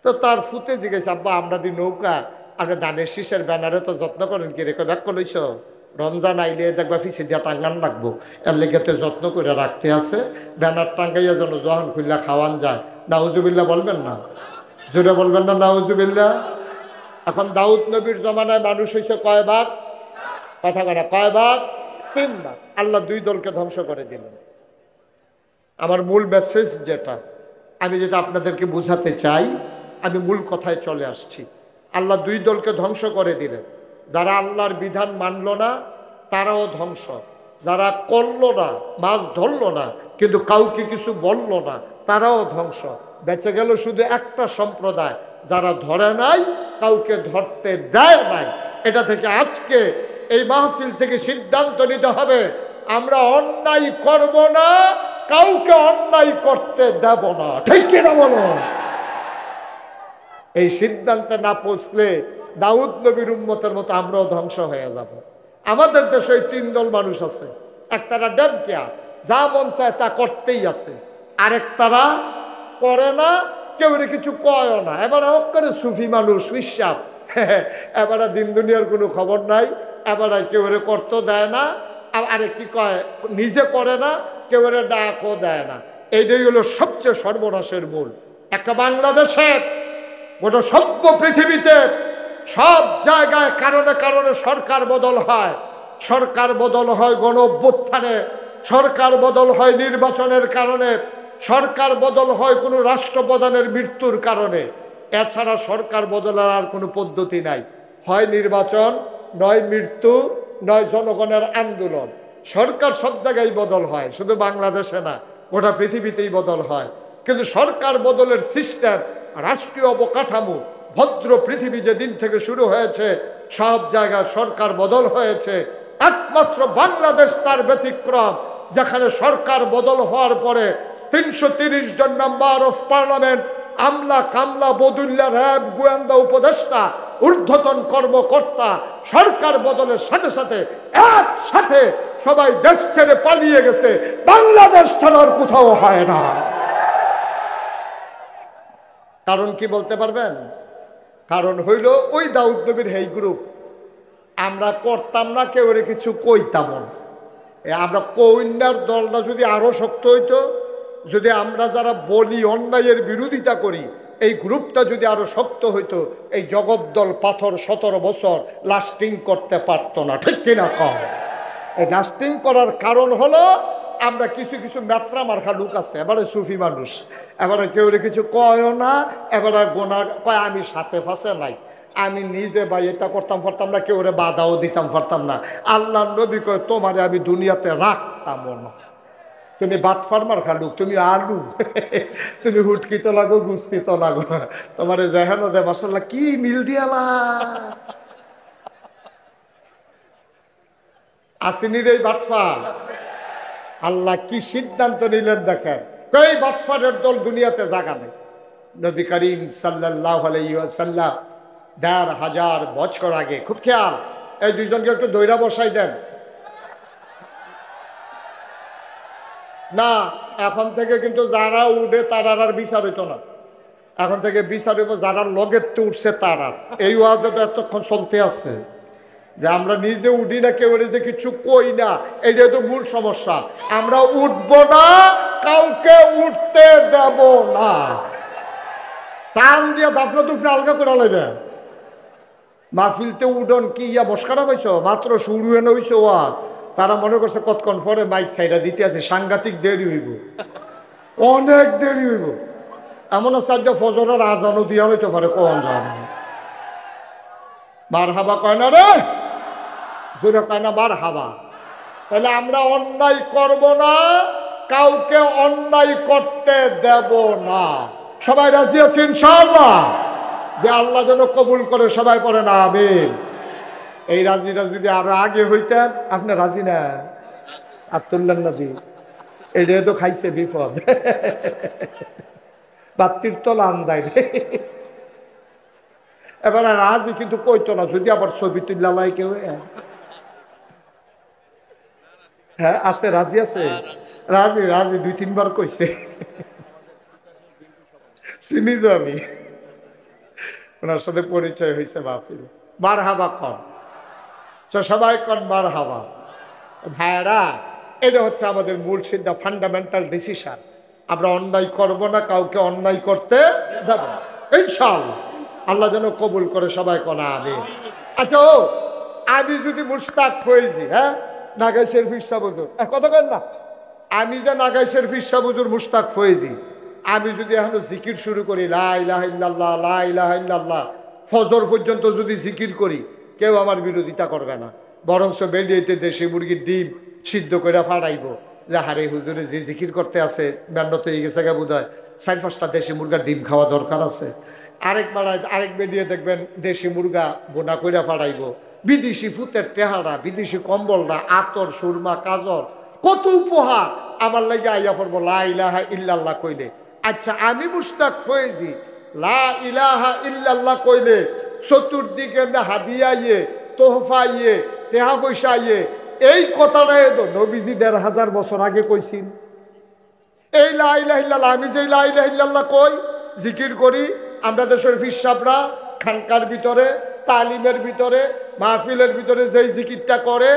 তো তার ফুতে জিজ্ঞেস, আব্বা আমরা দি নৌকা, আপনি ধানের শীষের ব্যানারে তো যত্ন করেন কি রেখে ব্যাক লইছ? রমজান আইলে দেখবা ফিসে দিয়া টাঙ্গান রাখবো, এর লেগে তো যত্ন করে রাখতে আছে। ব্যানার টাঙ্গাইয়া যেন যখন খুললা খাওয়ান যায়। নাউজুবিল্লাহ বলবেন না? জোরে বলবেন না নাউজুবিল্লাহ? এখন দাউদ নবীর জমানায় মানুষ হয়েছে কয় ভাগ? কথা বলে কয় ভাগ? তিন ভাগ। আল্লাহ দুই দলকে ধ্বংস করে দিলেন। আমার মূল মেসেজ যেটা, আমি যেটা আপনাদেরকে বোঝাতে চাই, আমি মূল কথায় চলে আসছি। আল্লাহ দুই দলকে ধ্বংস করে দিলেন। যারা আল্লাহর বিধান মানল না তারাও ধ্বংস, যারা করলো না, মাছ ধরলো না কিন্তু কাউকে কিছু বলল না তারাও ধ্বংস। বেঁচে গেল শুধু একটা সম্প্রদায়, যারা ধরে নাই, কাউকে ধরতে দেয় নাই। এটা থেকে আজকে এই মাহফিল থেকে সিদ্ধান্ত নিতে হবে, আমরা অন্যায় করব না, কাউকে অন্যায় করতে দেব না। ঠিক কিনা বলো? এই সিদ্ধান্তে না পৌঁছলে দাউদ নবীর উম্মতের মতো আমরাও ধ্বংস হয়ে যাব। আমাদের দেশে এই তিন দল মানুষ আছে। একতারা ডেমকিয়া, যা মন চায় তা করতেই আছে। আরেক তারা করে না, কেউ কিছু কয়ও না। এবারে হোক করে সুফি মানুষ, বিশ্বাস, এবারে দিন দুনিয়ার কোনো খবর নাই। এবারে কেউ করতে দেয় না, আরে কি কয়, নিজে করে না, কেউ ডাকও দেয় না। এইটাই হলো সবচেয়ে সর্বনাশের মূল। একটা বাংলাদেশে, গোটা সভ্য পৃথিবীতে সব জায়গায় কারণে কারণে সরকার বদল হয়। সরকার বদল হয় গণ অভ্যুত্থানে, সরকার বদল হয় নির্বাচনের কারণে, সরকার বদল হয় কোনো রাষ্ট্রপ্রধানের মৃত্যুর কারণে। এছাড়া সরকার বদলের আর কোনো পদ্ধতি নাই। হয় নির্বাচন, নয় মৃত্যু, নয় জনগণের আন্দোলন। সরকার সব জায়গায় বদল হয়, শুধু বাংলাদেশে না, গোটা পৃথিবীতেই বদল হয়। কিন্তু সরকার বদলের সিস্টেম, রাষ্ট্রীয় অবকাঠামো, ভদ্র পৃথিবী যেদিন থেকে শুরু হয়েছে সব জায়গায় সরকার বদল হয়েছে। একমাত্র বাংলাদেশ তার ব্যতিক্রম, যেখানে সরকার বদল হওয়ার পরে 330 জন মেম্বার অফ পার্লামেন্ট, আমলা কামলা বদুল্লা, র্যাব, গোয়েন্দা, উপদেষ্টা, ঊর্ধ্বতন কর্মকর্তা সরকার বদলের সাথে সাথে একসাথে সবাই দেশ ছেড়ে পালিয়ে গেছে। বাংলাদেশ ছাড়ার কোথাও হয় না। কারণ কি বলতে পারবেন? কারণ হইল ওই দাউদ নবীর হেই গ্রুপ। আমরা করতাম না, কেউ কিছু কইতাম না। আমরা কন্যার দলটা যদি আরো শক্ত হইতো, যদি আমরা যারা বলি অন্যায়ের বিরোধিতা করি, এই গ্রুপটা যদি আরো শক্ত হইতো, এই জগদ্দল পাথর 17 বছর লাস্টিং করতে পারতো না। ঠিক কিনা কম? এই লাস্টিং করার কারণ হলো আমরা কিছু কিছু মেত্রা মার্খা লোক আছে, এবারে সুফি মানুষ, এবারে কেউ কিছু কয়ও না, এবারে গোনা কয় আমি সাথে ফাঁসে নাই। আমি নিজে ভাই এটা করতাম পারতাম না, কেউ বাধাও দিতাম পারতাম না। আল্লাহ নবী কয় তোমারে আমি দুনিয়াতে রাখতাম না। তুমি বাট ফার্মার খালুক, তুমি আলু তুমি হুটকি তো লাগো, গুস্তি তো লাগো, তোমার যেহানো দে মাসাল্লাহ কি মিল দিয়ালা। আসিনির এই বাটফার আল্লাহ কি সিদ্ধান্ত নিলেন দেখেন, কই বাটফারের দল দুনিয়াতে জায়গা নেই। নবী করিম সাল্লাল্লাহু আলাইহি ওয়াসাল্লাম ১৫০০ বছর আগে, খুব খেয়াল, এই দুইজনকে একটু দইরা বসাই দেন না। এখন থেকে কিন্তু যারা উঠে তারার আর বিচার হইতো না, এখন থেকে বিচার হইব যারা লগের তো উঠছে তারার। এই ওয়াজটা এতক্ষণ চলতে আছে যে আমরা নিজে উঠি না, কেউ যে কিছু কই না, এইটাই তো মূল সমস্যা। আমরা উঠবো না, কাউকে উঠতে দেব না। টান দিয়ে দাফনা দুফনা আলগা করে লাগবে। মাহফিলতে উডন কি ইয়া মস্কারা হয়েছ, মাত্র শুরু হেন হয়েছে ওয়াজ, তারা মনে করছে কতক্ষণ পরে মাইক সাইডা দিতে আছে, সাংঘাতিক দেরি হইব, অনেক দেরি হইব। এমন আছে যে ফজরের আজানও দিয়া হইতে পারে, কোন জান মার হাবা কয় না রে, জোরে কয় না মার হাবা। তাহলে আমরা অন্যায় করব না, কাউকে অন্যায় করতে দেব না। সবাই রাজি আছে ইনশাআল্লাহ? যে আল্লাহ যেন কবুল করে, সবাই পড়ে না আমিন। এই রাজিটা যদি আরো আগে হইতেন, আপনি রাজি না আব্দুল্লাহ নবী, এটা তো খাইছে বিপদ, বাত্তির তলা আন্দাই। এবার রাজি কিন্তু কইতো না, যদি আবার ছবি তুল্লাহ কেউ। হ্যাঁ আছে, রাজি আছে, রাজি রাজি ২-৩ বার কইছে, চিনি তো আমি, ওনার সাথে পরিচয় হয়েছে মাহফিল। মার হাবা কন, সবাই কন মার হাবা। ভাইরা, এটা হচ্ছে আমাদের মূল সিদ্ধান্ত, ফান্ডামেন্টাল ডিসিশন। আমরা অন্যায় করব না, কাউকে অন্যায় করতে দেব না ইনশাআল্লাহ। আল্লাহ যেন কবুল করে, সবাই কনা আমি। আচ্ছা ও, আমি যদি মুশতাক ফয়েজি, হ্যাঁ নাগাই শরীফ শাহ হুজুর, কথা কেন না, আমি যে নাগাই শরীফ শাহ হুজুর মুশতাক ফয়েজি, আমি যদি এখন জিকির শুরু করি লা ইলাহা ইল্লাল্লাহ লা ইলাহা ইল্লাল্লাহ, ফজর পর্যন্ত যদি জিকির করি, কেউ আমার বিরোধিতা করবে না। বরঞ্চ বেরিয়েতে দেশি মুরগির ডিম সিদ্ধ করে ফাটাইব, যে হারে হুজুরে যে জিকির করতে আছে ব্যান্ডত হয়ে গেছে গা, বোধ হয় ৪-৫টা দেশি মুরগার ডিম খাওয়া দরকার আছে। আরেক বেরিয়ে দেখবেন দেশি মুরগা বোনা কইরা ফাটাইব, বিদেশি ফুতের টেহারা, বিদেশি কম্বলরা, আতর, সুরমা, কাজল, কত উপহার আমার লাগে আইয়া পড়বো লা ইলাহা ইল্লাল্লাহ কইলে। আচ্ছা আমি মুশতাক ফয়েজি লা ইলাহা ইল্লাল্লাহ কইলে চতুর্দিকে হাদিয়া ইয়ে, তোহফা ইয়ে, টেহা পয়সা ইয়ে, এই কথাটা তো নবীজি ১৫০০ বছর আগে কইছিল। এই লা ইলাহা ইল্লাল্লাহ, আমি যে লা ইলাহা ইল্লাল্লাহ কই, জিকির করি, আমরা দেশের পীর সাহেবরা খানকার ভিতরে, তালিমের ভিতরে, মাহফিলের ভিতরে যেই জিকিরটা করে,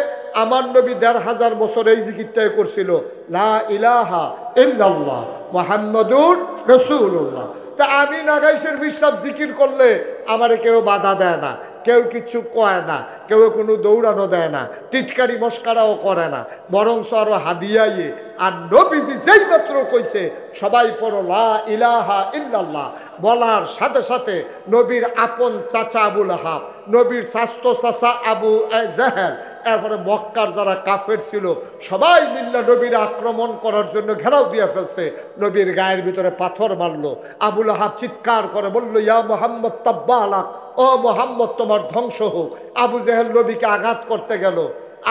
আমার নবী ১৫০০ বছর এই জিকিরটাই করছিল, লা ইলাহা ইল্লাল্লাহ মুহাম্মাদুর রাসূলুল্লাহ। তা আমি নাগাই শরীফ সাহেব জিকির করলে আমারে কেউ বাধা দেয় না, কেউ কিছু কয় না, কেউ কোনো দৌড়ানো দেয় না, টিটকারি মস্কারাও করে না, বরংস আরো হাদিয়াইয়ে। আর নবীজি যেই মাত্র কইছে সবাই পড়ো লা ইলাহা ইল্লাল্লাহ, বলার সাথে সাথে নবীর আপন চাচা আবুল আহাব, নবীর স্বাস্থ্য চাচা আবু জেহেল, এরপরে মক্কার যারা কাফের ছিল সবাই মিল্লা নবীর আক্রমণ করার জন্য ঘেরাও দিয়ে ফেলছে, নবীর গায়ের ভিতরে পাথর মারলো। আবুল আহাব চিৎকার করে বলল, ইয়া মুহাম্মদ তাব্বালাক, ও মুহাম্মদ তোমার ধ্বংস হোক। আবু জেহেল নবীকে আঘাত করতে গেল।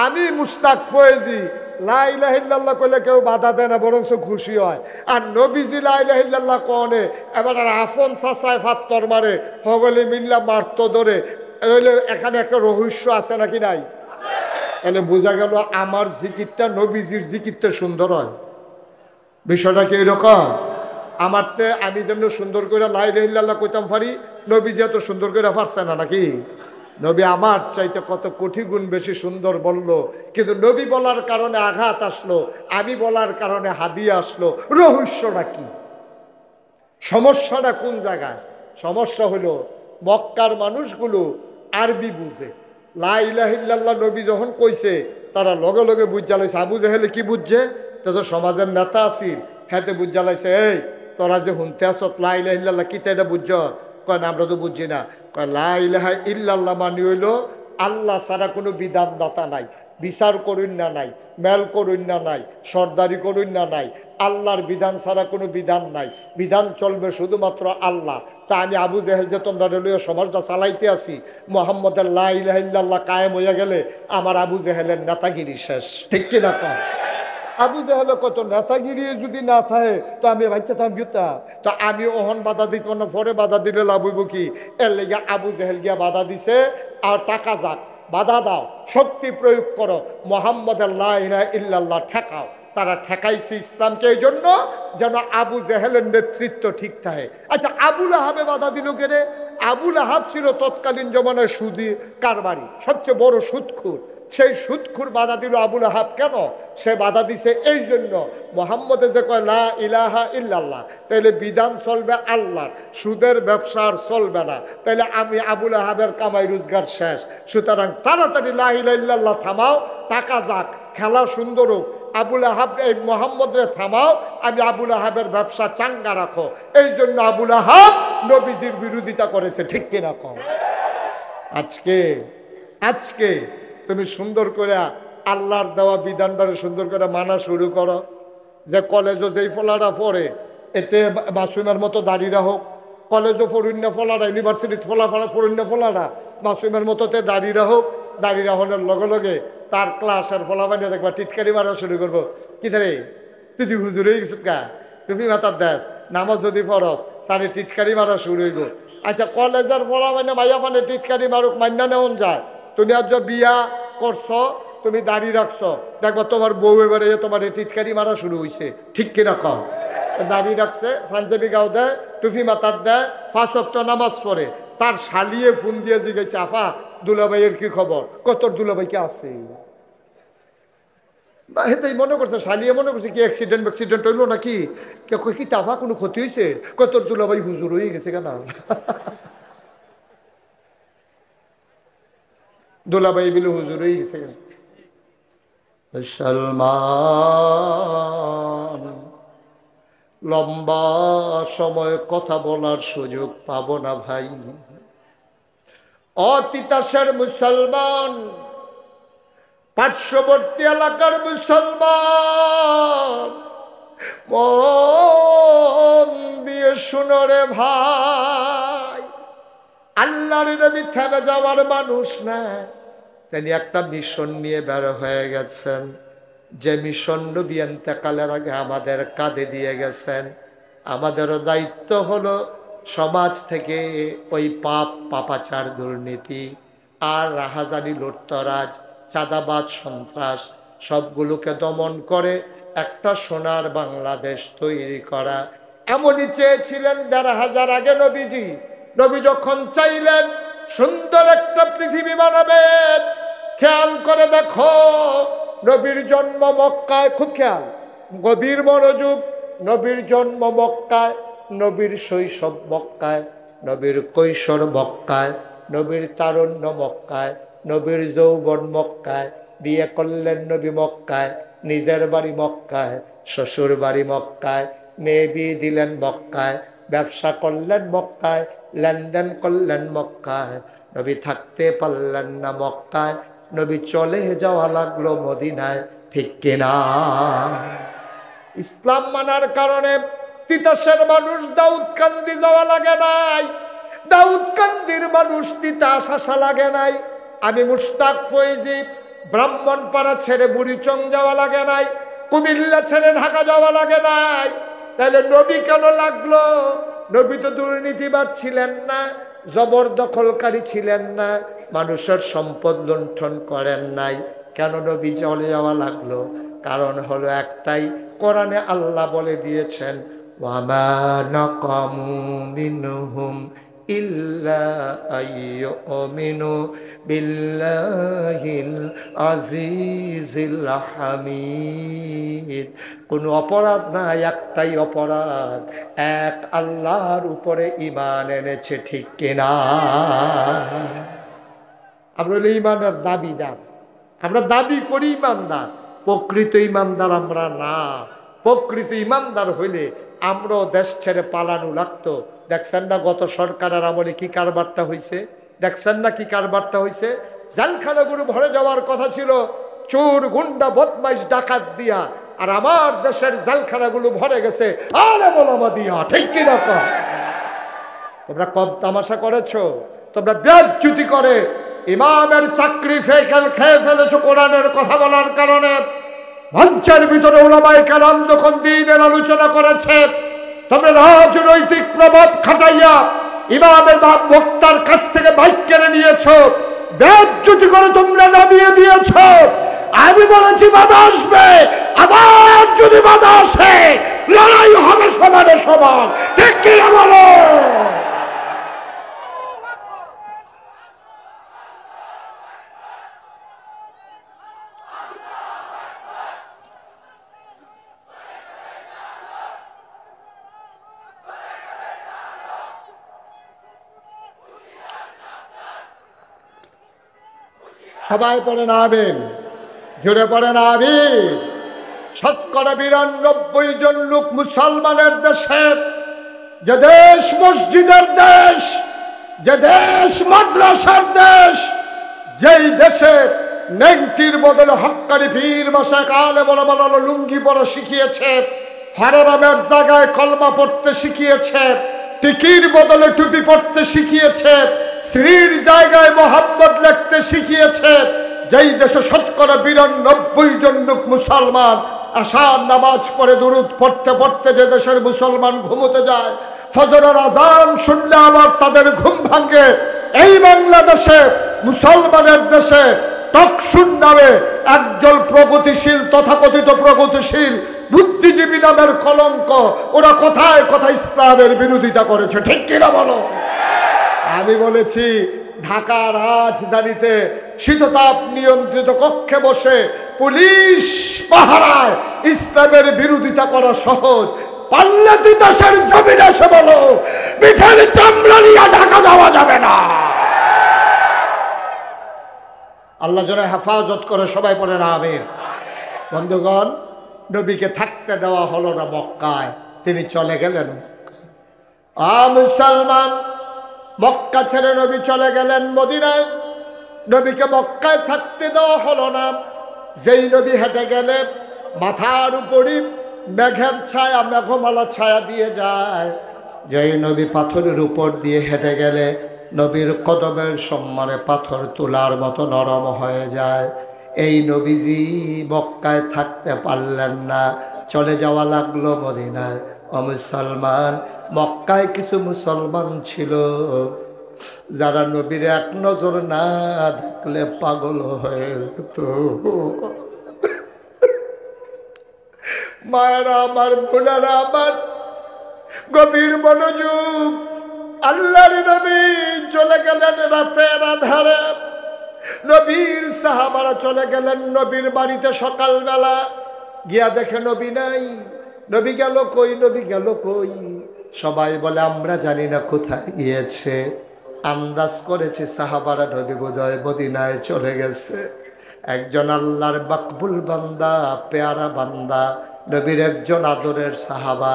আমি মুশতাক ফয়েজি লা ইলাহা ইল্লাল্লাহ কইলে কেউ বাধা দেয় না, বরঞ্চ খুশি হয়। আর নবীজি লা ইলাহা ইল্লাল্লাহ কনে এবার আর আফন চাচায় ফাত্তর মারে, হগলে মিল্লা মারতো ধরে। এখানে একটা রহস্য আছে নাকি নাই? তাহলে বোঝা গেল আমার জিকিরটা নবীজির জিকিরটা সুন্দর হয়। বিষয়টা কি এরকম? আমারতে আমি যেমন সুন্দর করে লা ইলাহা ইল্লাল্লাহ কইতাম পারি, নবীজি এত সুন্দর করে পারছে না নাকি? নবী আমার চাইতে কত কোটি গুণ বেশি সুন্দর বলল, কিন্তু নবী বলার কারণে আঘাত আসলো, আমি বলার কারণে হাদিয়া আসলো। রহস্যটা কি? সমস্যাটা কোন জায়গায়? সমস্যা হলো মক্কার মানুষগুলো আরবি বুঝে। লা ইলাহা ইল্লাল্লাহ নবী যখন কইছে, তারা লগে লগে বুঝা লাইছে। আবু জেহেলে কি বুঝছে? তো সমাজের নেতা আছিল, হ্যাঁ বুঝা লাইছে, এই তোরা যে হুনতে আসত লা ইলাহা ইল্লাল্লাহ কি এটা বুঝছ? কয় না আমরা তো বুঝছি না। কয় লা ইলাহা ইল্লাল্লাহ মানে হইল আল্লাহ ছাড়া কোনো বিধানদাতা নাই, বিচার করুন না নাই, মেল করুন না নাই, সর্দারি করুন না নাই, আল্লাহর বিধান ছাড়া কোনো বিধান নাই, বিধান চলবে শুধুমাত্র আল্লাহ। তা আমি আবু জেহেল যে তোমরা রেলওয়ে সমাজটা চালাইতে আসি, মোহাম্মদের লা ইলাহা ইল্লাল্লাহ কায়েম হইয়া গেলে আমার আবু জেহেলের নেতাগিরি শেষ। ঠিক কিনা কম? আবু জেহেল কত নেতাগিরি যদি না থাকে তো আমি বাচ্চা থাকবি তো আমি ওহন বাধা দিত না, পরে বাধা দিলে লাভ হইব কি? এর লেগে আবু জেহেল গিয়া বাধা দিছে। আর টাকা যাক, বাধা দাও, শক্তি প্রয়োগ করো, মোহাম্মদের লা ইলাহা ইল্লাল্লাহ ঠেকাও। তারা ঠেকাইছে ইসলামকে এই জন্য যেন আবু জেহেলের নেতৃত্ব ঠিক থাকে। আচ্ছা, আবুল আহাবে বাধা দিল কেনে? আবুল আহাব ছিল তৎকালীন জমানায় সুদি কারবারি, সবচেয়ে বড় সুদখোর। সেই সুদখোর বাধা দিল আবুল আহাব কেন? সে বাধা দিছে এই জন্য, মোহাম্মদে যে কয় লা ইলাহা ইল্লাল্লাহ, তাইলে বিধান চলবে আল্লাহর, সুদের ব্যবসা আর চলবে না, তাইলে আমি আবুল আহাবের কামাই রোজগার শেষ। সুতরাং তাড়াতাড়ি লা ইলাহা ইল্লাল্লাহ থামাও, টাকা যাক, খেলা সুন্দর হোক, আবুল আহাব এই মোহাম্মদরে থামাও, আমি আবুল আহাবের ব্যবসা চাঙ্গা রাখো। এই জন্য আবুল আহাব নবীজির বিরোধিতা করেছে। ঠিক কিনা কম? আজকে আজকে তুমি সুন্দর করে আল্লাহর দেওয়া বিধানটারে সুন্দর করে মানা শুরু করো। যে কলেজও যেই ফলাটা পড়ে এতে মাসুমের মতো দাঁড়িয়ে হোক, কলেজও পড়ুন না ফলাটা, ইউনিভার্সিটির ফলাফলা পড়ুন না ফলাটা, মাসুমের মতোতে দাঁড়িয়ে হোক। দাঁড়িয়ে রাখনের লগে লগে তার ক্লাসের ফলাফানিয়ে দেখবা টিটকারি মারা শুরু করবো। কি ধরে তুই হুজুর হয়ে গেছিস কা, তুমি মাতার দেশ, নামাজ যদি ফরস তাহলে টিটকারি মারা শুরু হইব। আচ্ছা, কলেজের ফলাফানি মাইয়া মানে টিটকারি মারুক, মান্না নেওয়া যায়। তুমি আজ বিয়া করছো, তুমি দাঁড়িয়ে রাখছো, দেখবো তোমার বউ এবারে তোমার টিটকারি মারা শুরু হয়েছে। ঠিক কিনা কম? দাঁড়িয়ে রাখছে, পাঞ্জাবি গাও দেয়, টুপি মাথার দেয়, 5 ওয়াক্ত নামাজ পড়ে, তার শালিয়ে ফোন দিয়ে জিজ্ঞেসে আফা দুলাভাইয়ের কি খবর? কত দুলাভাই কে আছে? হেতাই মনে করছে, শালিয়ে মনে করছে কি অ্যাক্সিডেন্ট হইলো নাকি, কে কি তাফা কোনো ক্ষতি হয়েছে? কত দুলাভাই হুজুর হয়ে গেছে কেন? দুলাভাই বিলু হুজুর হয়ে গেছে কেন? মুসলমান লম্বা সময় কথা বলার সুযোগ পাবো না ভাই। অতিতাসের মুসলমান, পার্শ্ববর্তী এলাকার মুসলমান, মন দিয়ে শুনো রে ভাই, আল্লাহর নবী থেমে যাওয়ার মানুষ না। তিনি একটা মিশন নিয়ে বের হয়ে গেছেন, যে মিশন নবী ইন্তেকালের আগে আমাদের কাঁধে দিয়ে গেছেন। আমাদেরও দায়িত্ব হলো সমাজ থেকে ওই পাপাচার, দুর্নীতি আর রাহাজানি, লুটতরাজ, চাঁদাবাজ, সন্ত্রাস সবগুলোকে দমন করে একটা সোনার বাংলাদেশ তৈরি করা। এমনই চেয়েছিলেন 1500 আগে নবীজি। নবী যখন চাইলেন সুন্দর একটা পৃথিবী বানাবেন, খেয়াল করে দেখো নবীর জন্ম মক্কায়, খুব খেয়াল, গভীর মনোযোগ। নবীর জন্ম মক্কায়, নবীর শৈশব মক্কায়, নবীর কৈশোর মক্কায়, নবীর তারুণ্য মক্কায়, নবীর যৌবন মক্কায়, বিয়ে করলেন নবী মক্কায়, নিজের বাড়ি মক্কায়, শ্বশুর বাড়ি মক্কায়, মেয়ে বিয়ে দিলেন মক্কায়, ব্যবসা করলেন মক্কায়, লেনদেন করলেন মক্কায়। নবী থাকতে পারলেন না মক্কায়, নবী চলে যাওয়া লাগলো মদিনায়। ঠিক কিনা? ইসলাম মানার কারণে তিতাসের মানুষ দাউদকান্দি যাওয়া লাগে নাই, দাউদকান্দির মানুষ তিতাস আসা লাগে নাই। আমি মুশতাক ফৈজি ব্রাহ্মণপাড়া ছেড়ে বুড়িচং যাওয়া লাগে নাই, কুমিল্লা ছেড়ে ঢাকা যাওয়া লাগে নাই। তাহলে নবী কেন লাগলো? নবী তো দুর্নীতিবাদ ছিলেন না, জবরদখলকারী ছিলেন না, মানুষের সম্পদ লুণ্ঠন করেন নাই। কেন নবী চলে যাওয়া লাগলো? কারণ হলো একটাই, কোরআনে আল্লাহ বলে দিয়েছেন, ওয়ামা নাকামু মিনহুম ইল্লা আইয়ুমিনু বিল্লাহিল আজিজিল হামিদ। কোনো অপরাধ নাই, একটাই অপরাধ, এক আল্লাহর উপরে ঈমান এনেছে। ঠিক কিনা? আমরা ঈমানের দাবিদার, আমরা দাবি করি ইমানদার, প্রকৃত ইমানদার আমরা না। প্রকৃত ইমানদার হইলে আমরাও দেশ ছেড়ে পালানো লাগতো। দেখছেন না গত সরকারের আমলে কি কারবারটা হয়েছে? দেখছেন না কি কারবারটা হয়েছে? জেলখানাগুলো ভরে যাওয়ার কথা ছিল চোর গুন্ডা বদমাইশ ডাকাত দিয়া, আর আমার দেশের জেলখানাগুলো ভরে গেছে আলেম ওলামা দিয়া। ঠিক কি না? তোমরা কম তামাশা করেছো, তোমরা বেজ্জতি করে ইমামের চাকরি খেয়ে ফেলেছো কোরআনের কথা বলার কারণে। মঞ্চের ভিতরে ওলামায়ে কেরাম যখন দ্বীনের আলোচনা করেছে, তোমরা রাজনৈতিক প্রভাব খাটাইয়া ইমামের বক্তার কাছ থেকে বাইক কেড়ে নিয়েছো, বেজ্জতি করে তোমরা নামিয়ে দিয়েছো। আমি বলেছি বাধা আসবে, আবার যদি বাধা আসে লড়াই হবে সমানে সমান। ঠিক কি বলো? সবাই পড়েন আমিন, জোরে পড়েন আমিন। শতকরা ৯২ জন লোক মুসলমানের দেশে, যে দেশ মসজিদের দেশ, যে দেশ মাদ্রাসার দেশ, যেই দেশে নেংটির বদলে হক্কানি পীর মশায়েখ আলেম ওলামা লুঙ্গি পরা শিখিয়েছে, হারামের জায়গায় কলমা পড়তে শিখিয়েছে, টিকির বদলে টুপি পড়তে শিখিয়েছে, শ্রীর জায়গায় মোহাম্মদ লিখতে শিখিয়েছে, যেই দেশে শতকরা ৯২ জন লোক মুসলমান আশার নামাজ পড়ে দুরূদ পড়তে পড়তে যে দেশের মুসলমান ঘুমোতে যায়, ফজরের আজান শুনলে আবার তাদের ঘুম ভাঙে, এই বাংলাদেশে মুসলমানের দেশে তকসুন নামে একজন প্রগতিশীল, তথাকথিত প্রগতিশীল বুদ্ধিজীবী নামের কলঙ্ক, ওরা কোথায় কোথায় ইসলামের বিরোধিতা করেছে। ঠিক কিনা বলো? আমি বলেছি ঢাকা রাজধানীতে শীততাপ নিয়ন্ত্রিত কক্ষে বসে পুলিশ পাহারায় ইসলামের বিরোধিতা করা সহজ, পাল্লা তিতাসের জমিনে এসে বলো পিঠের চামড়া নিয়ে ঢাকা যাওয়া যাবে না। আল্লাহ যেন হেফাজত করে, সবাই পড়েন আমিন। বন্ধুগণ, নবীকে থাকতে দেওয়া হলো না মক্কায়, তিনি চলে গেলেন। মুসলমান মক্কা ছেড়ে নবী চলে গেলেন মদিনায়। নবীকে মক্কায় থাকতে দেওয়া হলো না। যেই নবী হেঁটে গেলে মাথার উপরই মেঘের ছায়া, মেঘমালা ছায়া দিয়ে যায়। যেই নবী পাথরের উপর দিয়ে হেঁটে গেলে নবীর কদমের সম্মানে পাথর তোলার মতো নরম হয়ে যায়। এই নবীজি মক্কায় থাকতে পারলেন না, চলে যাওয়া লাগলো মদিনায়। ও মুসলমান, মক্কায় কিছু মুসলমান ছিল যারা নবীর এক নজর না দেখলে পাগল হয়ে যেত। মায়েরা আমার, বোনেরা আমার, গভীর মনোযোগ। আল্লাহর নবী চলে গেলেন রাতের আধারে। নবীর সাহাবারা চলে গেলেন নবীর বাড়িতে সকালবেলা। গিয়া দেখে নবী নাই। নবী গেল কই, নবী গেল কই? সবাই বলে আমরা জানি না কোথায় গিয়েছে। আন্দাজ করেছে সাহাবারা নবী বোধহয় মদিনায় চলে গেছে। একজন আল্লাহর মাকবুল বান্দা, পেয়ারা বান্দা, নবীর একজন আদরের সাহাবা,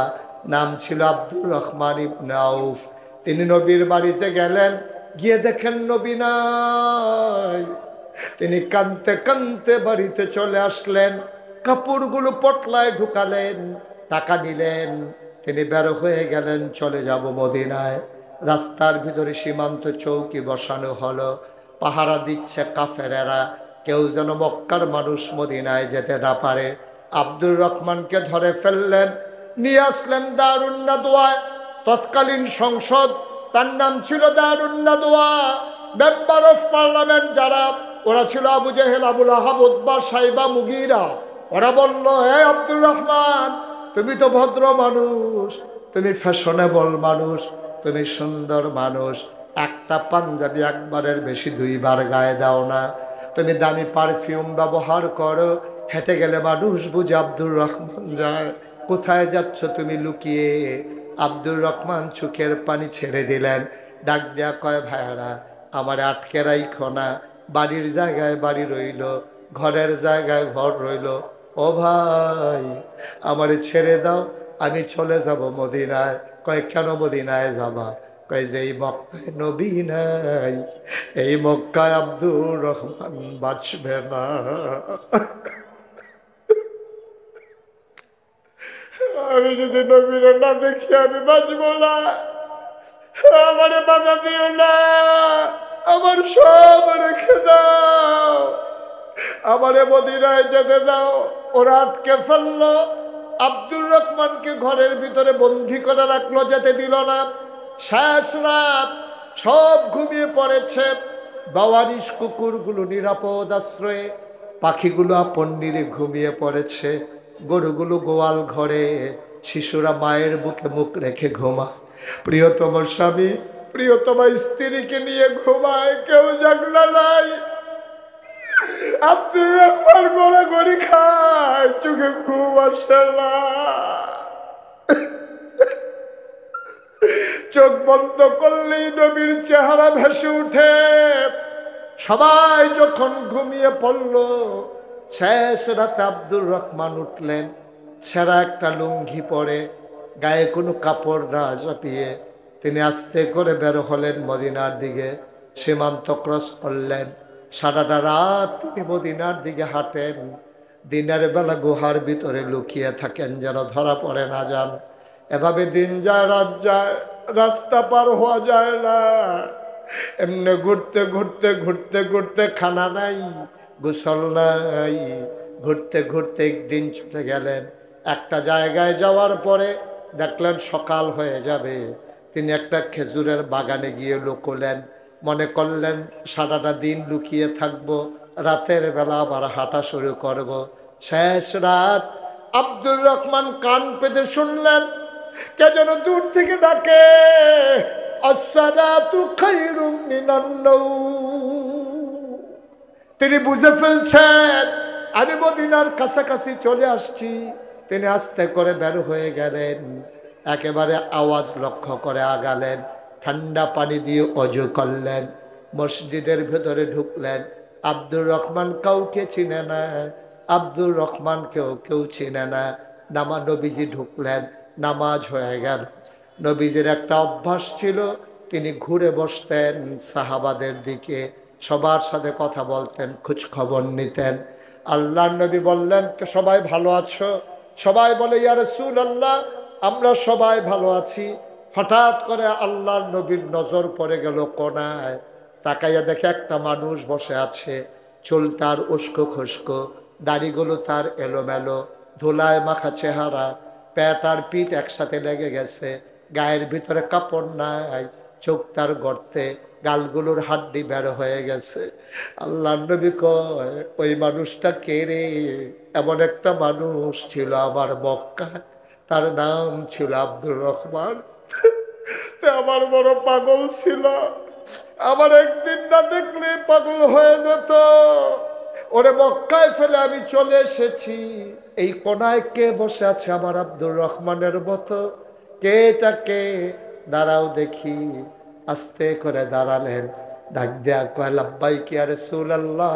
নাম ছিল আব্দুর রহমান ইবনে আউফ। তিনি নবীর বাড়িতে গেলেন, গিয়ে দেখেন নবী নাই। তিনি কাঁদতে কাঁদতে বাড়িতে চলে আসলেন, কাপড়গুলো পটলায় ঢুকালেন, টাকা নিলেন, তিনি বের হয়ে গেলেন, চলে যাব মদিনায়। রাস্তার ভিতরে সীমান্ত চৌকি বসানো হলো, পাহারা দিচ্ছে কাফেরেরা, কেউ যেন মক্কার মানুষ মদিনায় যেতে না পারে। আব্দুর রহমানকে ধরে ফেললেন, নিয়ে আসলেন দারুন নাদওয়ায়। তৎকালীন সংসদ, তার নাম ছিল দারুন নাদওয়া। মেম্বার অফ পার্লামেন্ট যারা, ওরা ছিল আবু জেহেল, আবুল আহাব, উতবা, সাইবা, মুগীরা। ওরা বলল, হে আব্দুর রহমান, তুমি তো ভদ্র মানুষ, তুমি ফ্যাশনেবল মানুষ, তুমি সুন্দর মানুষ, একটা পাঞ্জাবি একবারের বেশি 2 বার গায়ে দাও না, তুমি দামি পারফিউম ব্যবহার করো, হেঁটে গেলে মানুষ বুঝে আব্দুর রহমান যায়। কোথায় যাচ্ছ তুমি লুকিয়ে? আব্দুর রহমান চোখের পানি ছেড়ে দিলেন, ডাক দেয়া কয়, ভাইয়ারা আমার আটকে রাইখো না, বাড়ির জায়গায় বাড়ি রইল, ঘরের জায়গায় ঘর রইল। ও ভাই, আমারে ছেড়ে দাও, আমি চলে যাব মদিনায়। কয় কেন মদিনায় যাবা? কয় যে এই মক্কায় নবী নাই, এই মক্কায় আব্দুর রহমান বাঁচবে না। আমি যদি নবীর না দেখি আমি বাঁচবো না। আমারে বাধা দিও না, আমার সব রেখে দাও, আমারে মদিনায় যেতে দাও। ওরা আটকে ফেললো, আব্দুর রহমানকে ঘরের ভিতরে বন্দি করে রাখলো, যেতে দিল না। শেষ রাত, সব ঘুমিয়ে পড়েছে। বাওয়ারিশ কুকুরগুলো নিরাপদ আশ্রয়ে, পাখিগুলো আপন নিরে ঘুমিয়ে পড়েছে, গরুগুলো গোয়াল ঘরে, শিশুরা মায়ের বুকে মুখ রেখে ঘুমায়। প্রিয়তম স্বামী প্রিয়তমা স্ত্রীকে নিয়ে ঘুমায়, কেউ জাগলা নাই। আব্দুর রহমান গড়াগড়ি খায়, চোখে ঘুম আসে না। চোখ বন্ধ করলেই নবীর চেহারা ভেসে উঠে। সবাই যখন ঘুমিয়ে পড়ল, শেষ রাতে আব্দুর রহমান উঠলেন, ছেঁড়া একটা লুঙ্গি পরে, গায়ে কোনো কাপড় না চাপিয়ে তিনি আস্তে করে বের হলেন মদিনার দিকে। সীমান্ত ক্রস করলেন। সারাটা রাত তিনি মদিনার দিকে হাঁটেন। দিনের বেলা গুহার ভিতরে লুকিয়ে থাকেন যেন ধরা পড়ে না যান। এভাবে দিন যায় রাত যায়, রাস্তা পার হওয়া যায় না। এমনি ঘুরতে ঘুরতে ঘুরতে ঘুরতে, খানা নাই, গোসল নাই, ঘুরতে ঘুরতে একদিন চলে গেলেন। একটা জায়গায় যাওয়ার পরে দেখলেন সকাল হয়ে যাবে। তিনি একটা খেজুরের বাগানে গিয়ে লুকোলেন। মনে করলেন সারাটা দিন লুকিয়ে থাকবো, রাতের বেলা আবার হাঁটা শুরু করব। শেষ রাত, আব্দুর রহমান কান পেতে শুনলেন কে যেন দূর থেকে ডাকে, আসসালাতু খায়রুম মিনান নাওম। তিনি বুঝে ফেলছেন আমি মদিনার কাছাকাছি চলে আসছি। তিনি আস্তে করে বের হয়ে গেলেন, একেবারে আওয়াজ লক্ষ্য করে আগালেন। ঠান্ডা পানি দিয়ে অজু করলেন, মসজিদের ভেতরে ঢুকলেন। আব্দুর রহমান কাউকে চিনে না, আব্দুর রহমানকেও কেউ চিনে না। নবীজি ঢুকলেন, নামাজ হয়ে গেল। নবীজির একটা অভ্যাস ছিল, তিনি ঘুরে বসতেন সাহাবাদের দিকে, সবার সাথে কথা বলতেন, খোঁজ খবর নিতেন। আল্লাহর নবী বললেন সবাই ভালো আছো? সবাই বলে ইয়া রাসূলুল্লাহ আমরা সবাই ভালো আছি। হঠাৎ করে আল্লাহর নবীর নজর পড়ে গেল কোনায়। তাকাইয়া দেখে একটা মানুষ বসে আছে, চুল তার উস্কো খুস্কো, দাড়িগুলো তার এলোমেলো, ধুলায় মাখা চেহারা, পেট আর পিঠ একসাথে লেগে গেছে, গায়ের ভিতরে কাপড় নাই, চোখ তার গর্তে, গালগুলোর হাড্ডি বের হয়ে গেছে। আল্লাহ নবী কয় ওই মানুষটা কে রে? এমন একটা মানুষ ছিল আমার মক্কায়, তার নাম ছিল আব্দুর রহমান। আমার বড় পাগল ছিল, আমার একদিন না দেখলে পাগল হয়ে যেত। ওরে মক্কায় ফেলে আমি চলে এসেছি, এই কোনায় কে বসে আছে আমার আব্দুর রহমানের মতো? কে এটা কে? দাঁড়াও দেখি। আস্তে করে দাঁড়ালেন, ডাক দেয়া কয় লাব্বাইক ইয়া রাসূলুল্লাহ,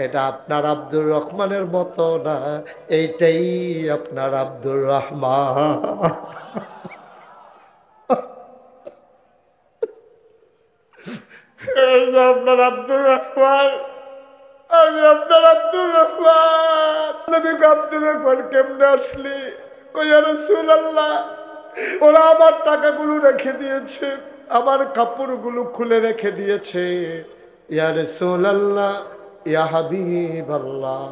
এটা আপনার আব্দুর রহমানের মতো না, এইটাই আপনার আব্দুর রহমান। এই যে আপনার আব্দুর রহমান, আমি আপনার আব্দুর রহমান। নবী আব্দুর রহমান কেমনে আসলি? কই ইয়া রাসূলুল্লাহ ওরা আমার টাকাগুলো রেখে দিয়েছে, আমার কাপড়গুলো খুলে রেখে দিয়েছে। ইয়া রাসূলুল্লাহ ইয়া হাবিবাল্লাহ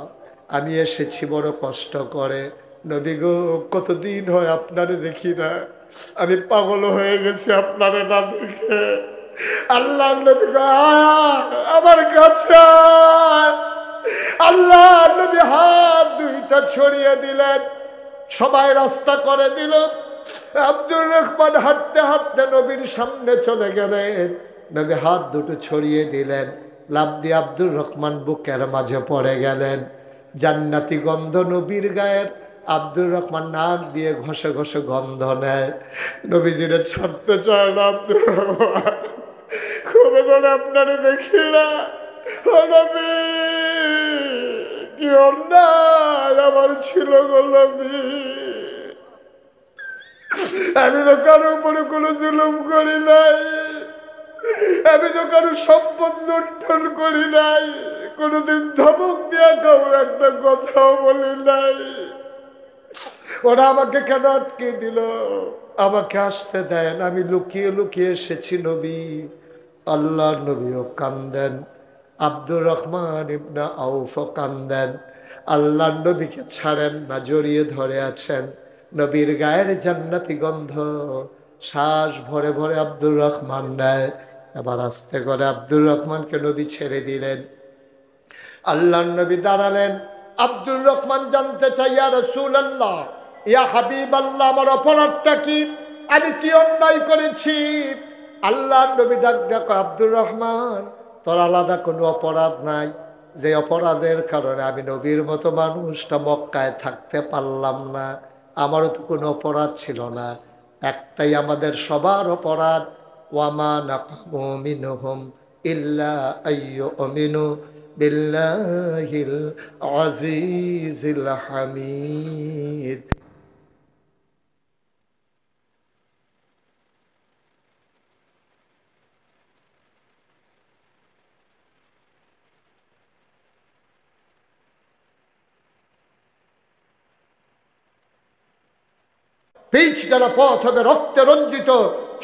আমি এসেছি বড় কষ্ট করে। নবী গো কতদিন হয় আপনারে দেখি না, আমি পাগল হয়ে গেছি আপনারে না দেখে। আল্লাহ নবী আমার কাছে। আল্লাহ নবী হাত দুইটা ছড়িয়ে দিলেন, সবাই রাস্তা করে দিল। আব্দুর রহমান হাঁটতে হাঁটতে নবীর সামনে চলে গেলেন, নবী হাত দুটো ছড়িয়ে দিলেন, লাফ দিয়ে আব্দুর রহমান বুকের মাঝে পড়ে গেলেন। জান্নাতি গন্ধ নবীর গায়ের, আব্দুর রহমান নাক দিয়ে ঘষে ঘষে গন্ধ নেয়। নবীজিরে ছাড়তে চায় না আব্দুর রহমান, খুবই ধরে আপনারে দেখি না। ও নবী কি অন্যায় আমার ছিল গো নবী। আমি তো কারো উপরে কোনো জুলুম করি নাই, আমি তো কারো সম্পদ লুণ্ঠন করি নাই, কোনোদিন ধমক দিয়া কাউর একটা কথাও বলি নাই। ওরা আমাকে কেন আটকে দিল? আমাকে আসতে দেন। আমি লুকিয়ে লুকিয়ে এসেছি নবী। আল্লাহর নবীও কান্দেন, আব্দুর রহমান ইবনে আউফও কান্দেন। আল্লাহর নবীকে ছাড়েন না, জড়িয়ে ধরে আছেন। নবীর গায়ের জান্নাতি গন্ধ শ্বাস ভরে ভরে আব্দুর রহমান নেয়। এবার আস্তে করে আব্দুর রহমানকে নবী ছেড়ে দিলেন। আল্লাহর নবী দাঁড়ালেন। আব্দুর রহমান জানতে চাই, ইয়া রাসূলুল্লাহ, ইয়া হাবিবাল্লাহ, আমার অপরাধটা কি? আমি কি অন্যায় করেছি? আল্লাহর নবী ডাক দেখো, আব্দুর রহমান, তোর আলাদা কোনো অপরাধ নাই। যে অপরাধের কারণে আমি নবীর মতো মানুষটা মক্কায় থাকতে পারলাম না, আমারও তো কোনো অপরাধ ছিল না। একটাই আমাদের সবার অপরাধ, ওয়ামা নাকামু মিনহুম ইল্লা আইয়ুমিনু বিল্লাহিল আজিজিল হামিদ। পিচ ডালা পথ হবে রক্তে রঞ্জিত,